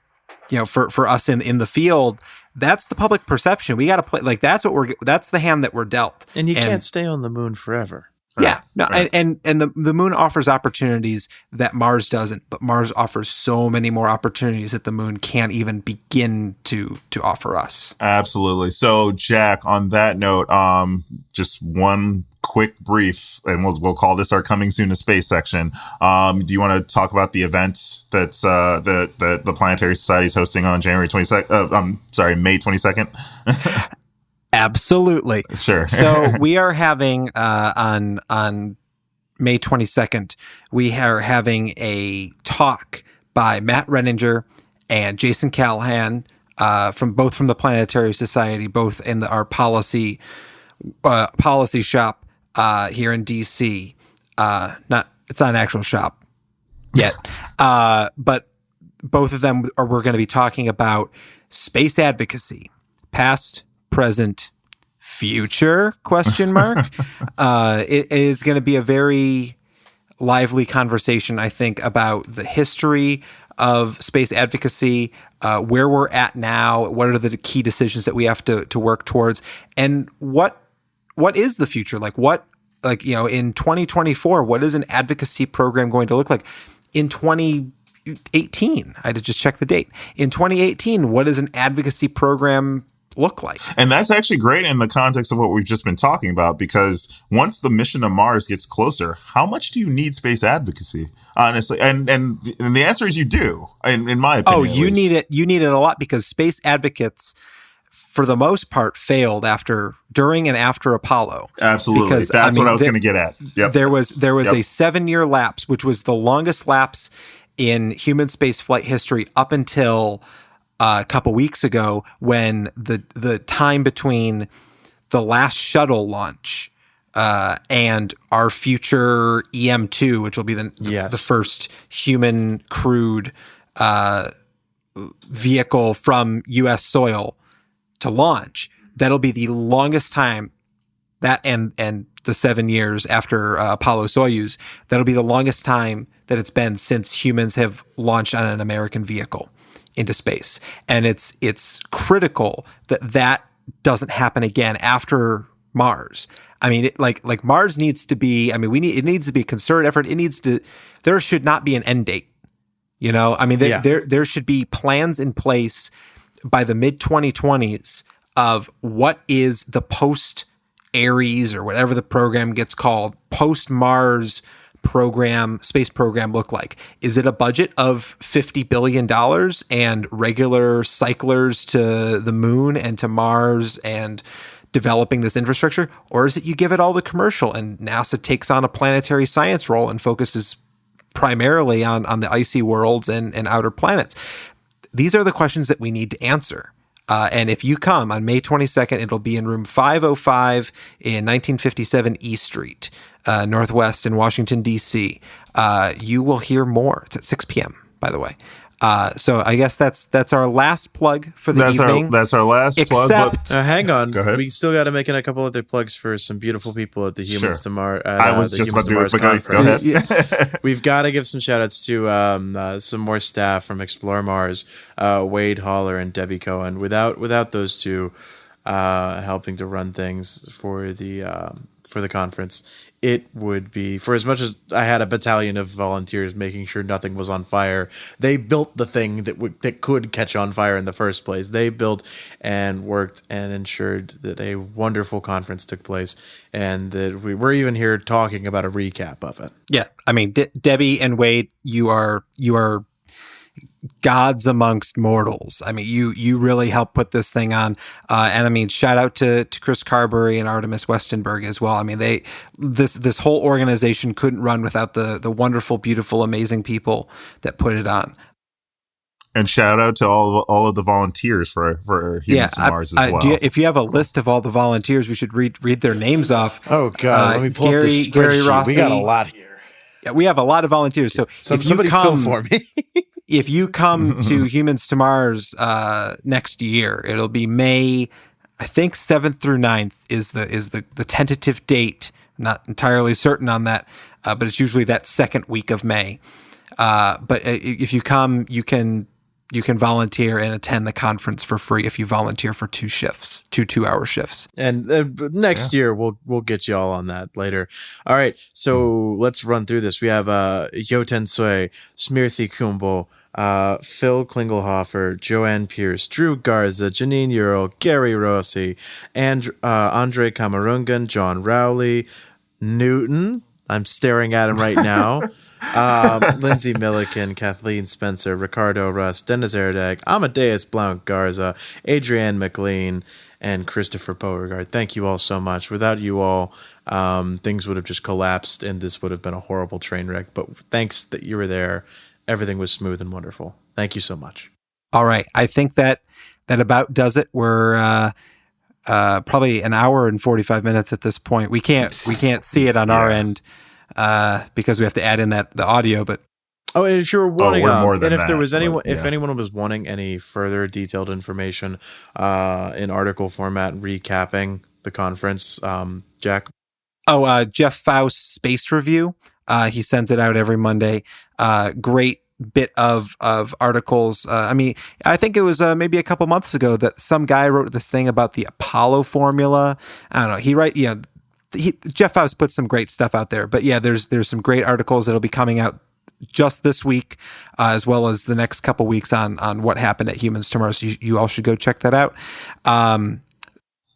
us in the field, that's the public perception. We got to play that's the hand that we're dealt. And you can't stay on the moon forever. Yeah, no, right. and the moon offers opportunities that Mars doesn't, but Mars offers so many more opportunities that the moon can't even begin to offer us. Absolutely. So, Jack, on that note, just one quick brief, and we'll call this our coming soon to space section. Do you want to talk about the event that's the Planetary Society is hosting on May 22nd? Absolutely. Sure. So we are having on May 22nd, we are having a talk by Matt Renninger and Jason Callahan from the Planetary Society, both in our policy shop here in DC. It's not an actual shop yet, but both of them we're going to be talking about space advocacy, past, present, future ? It is going to be a very lively conversation, I think, about the history of space advocacy, where we're at now, what are the key decisions that we have to work towards, and what is the future? In 2024, what is an advocacy program going to look like? In 2018, I had to just check the date. In 2018, what is an advocacy program look like? And that's actually great in the context of what we've just been talking about, because once the mission to Mars gets closer, how much do you need space advocacy? Honestly, and the answer is you do, in my opinion. Oh, you need it. You need it a lot, because space advocates, for the most part, failed during and after Apollo. Absolutely, because that's what I was going to get at. Yep. There was a 7-year lapse, which was the longest lapse in human space flight history up until a couple weeks ago, when the time between the last shuttle launch and our future EM2, which will be the first human crewed vehicle from U.S. soil to launch, that'll be the longest time. That and the 7 years after Apollo-Soyuz, that'll be the longest time that it's been since humans have launched on an American vehicle into space. And it's critical that doesn't happen again after Mars. I mean, like Mars needs to be, it needs to be a concerted effort. There should not be an end date. There should be plans in place by the mid 2020s of what is the post Ares, or whatever the program gets called, post Mars space program look like? Is it a budget of $50 billion and regular cyclers to the moon and to Mars and developing this infrastructure? Or is it you give it all to commercial and NASA takes on a planetary science role and focuses primarily on the icy worlds and outer planets? These are the questions that we need to answer. And if you come on May 22nd, it'll be in room 505 in 1957 E Street, Northwest in Washington, D.C. You will hear more. It's at 6 p.m., by the way. So I guess that's our last plug for the evening. That's our last plug. Except, hang on. Go ahead. We still got to make a couple other plugs for some beautiful people at the Humans to Mars. I was just about to do it, but go ahead. We've got to give some shout outs to some more staff from Explore Mars, Wade Haller and Debbie Cohen. Without those two helping to run things for the conference, it would be, for as much as I had a battalion of volunteers making sure nothing was on fire, they built the thing that could catch on fire in the first place. They built and worked and ensured that a wonderful conference took place, and that we're even here talking about a recap of it. yeah, I mean, Debbie and Wade, you are gods amongst mortals. I mean, you really helped put this thing on. And I mean, shout out to Chris Carberry and Artemis Westenberg as well. I mean, this whole organization couldn't run without the wonderful, beautiful, amazing people that put it on. And shout out to all of the volunteers for Humans to Mars as well. If you have a list of all the volunteers, we should read their names off. Oh God, let me pull up this Gary spreadsheet. Rossi. We got a lot here. Yeah, we have a lot of volunteers. So if somebody fill for me. If you come to Humans to Mars next year, it'll be May, I think 7th through 9th is the tentative date. I'm not entirely certain on that, but it's usually that second week of May. But if you come, you can volunteer and attend the conference for free if you volunteer for 2 shifts, 2-hour shifts. And next year we'll get you all on that later. All right, so let's run through this. We have Yoten Sui, Smriti Kumbo, Phil Klingelhofer, Joanne Pierce, Drew Garza, Janine Ural, Gary Rossi, and Andre Kamarungan, John Rowley, Newton. I'm staring at him right now. Lindsay Milliken, Kathleen Spencer, Ricardo Russ, Dennis Erdag, Amadeus Blount Garza, Adrienne McLean, and Christopher Beauregard. Thank you all so much. Without you all, things would have just collapsed and this would have been a horrible train wreck. But thanks that you were there. Everything was smooth and wonderful. Thank you so much. All right. I think that about does it. We're probably an hour and 45 minutes at this point. We can't see it on our end because we have to add in the audio. But and if you were wanting, if anyone was wanting any further detailed information in article format recapping the conference, Jack. Jeff Faust Space Review. He sends it out every Monday. Great bit of articles. I mean, I think it was maybe a couple months ago that some guy wrote this thing about the Apollo formula. I don't know. Jeff Faust put some great stuff out there. But yeah, there's some great articles that'll be coming out just this week, as well as the next couple weeks on what happened at Humans to Mars. You all should go check that out.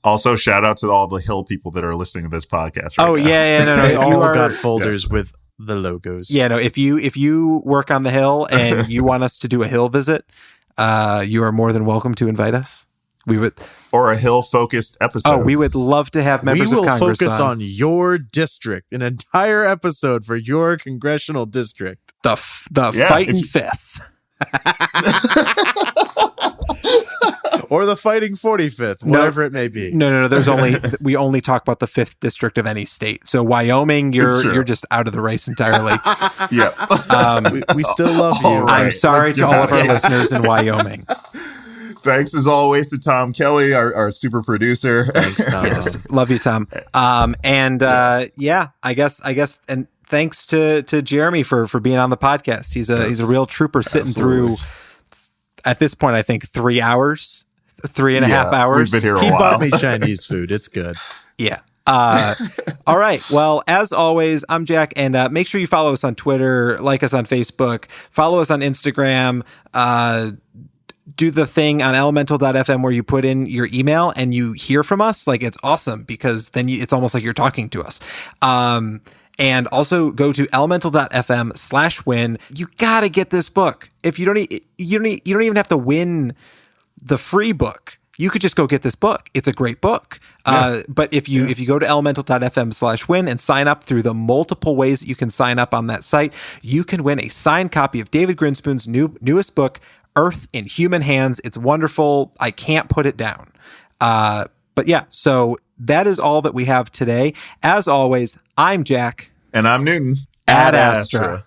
Also, shout out to all the Hill people that are listening to this podcast. No. They all got folders with the logos. Yeah, no. If you work on the Hill and you want us to do a Hill visit, you are more than welcome to invite us. We would, or a Hill focused episode. We would love to have members of Congress. We will focus on your district, an entire episode for your congressional district. The fighting fifth. Or the fighting 45th, whatever it may be. No. We only talk about the 5th district of any state. So Wyoming, you're just out of the race entirely. Yeah. We still love you. Right. I'm sorry to all of our listeners in Wyoming. Thanks as always to Tom Kelly, our super producer. Thanks, Tom. Yes, love you, Tom. I guess, and thanks to Jeremy for being on the podcast. He's a real trooper, sitting through. At this point, I think 3 hours, 3.5 hours. We've been here a while. He bought me Chinese food. It's good. Yeah. All right. Well, as always, I'm Jack, and make sure you follow us on Twitter, like us on Facebook, follow us on Instagram. Do the thing on elemental.fm where you put in your email and you hear from us. Like, it's awesome because then it's almost like you're talking to us. And also go to elemental.fm/win. You got to get this book. If you don't even have to win the free book. You could just go get this book. It's a great book. But if you go to elemental.fm/win and sign up through the multiple ways that you can sign up on that site, you can win a signed copy of David Grinspoon's newest book, Earth in Human Hands. It's wonderful. I can't put it down. But yeah, so that is all that we have today. As always, I'm Jack. And I'm Newton. Ad Astra.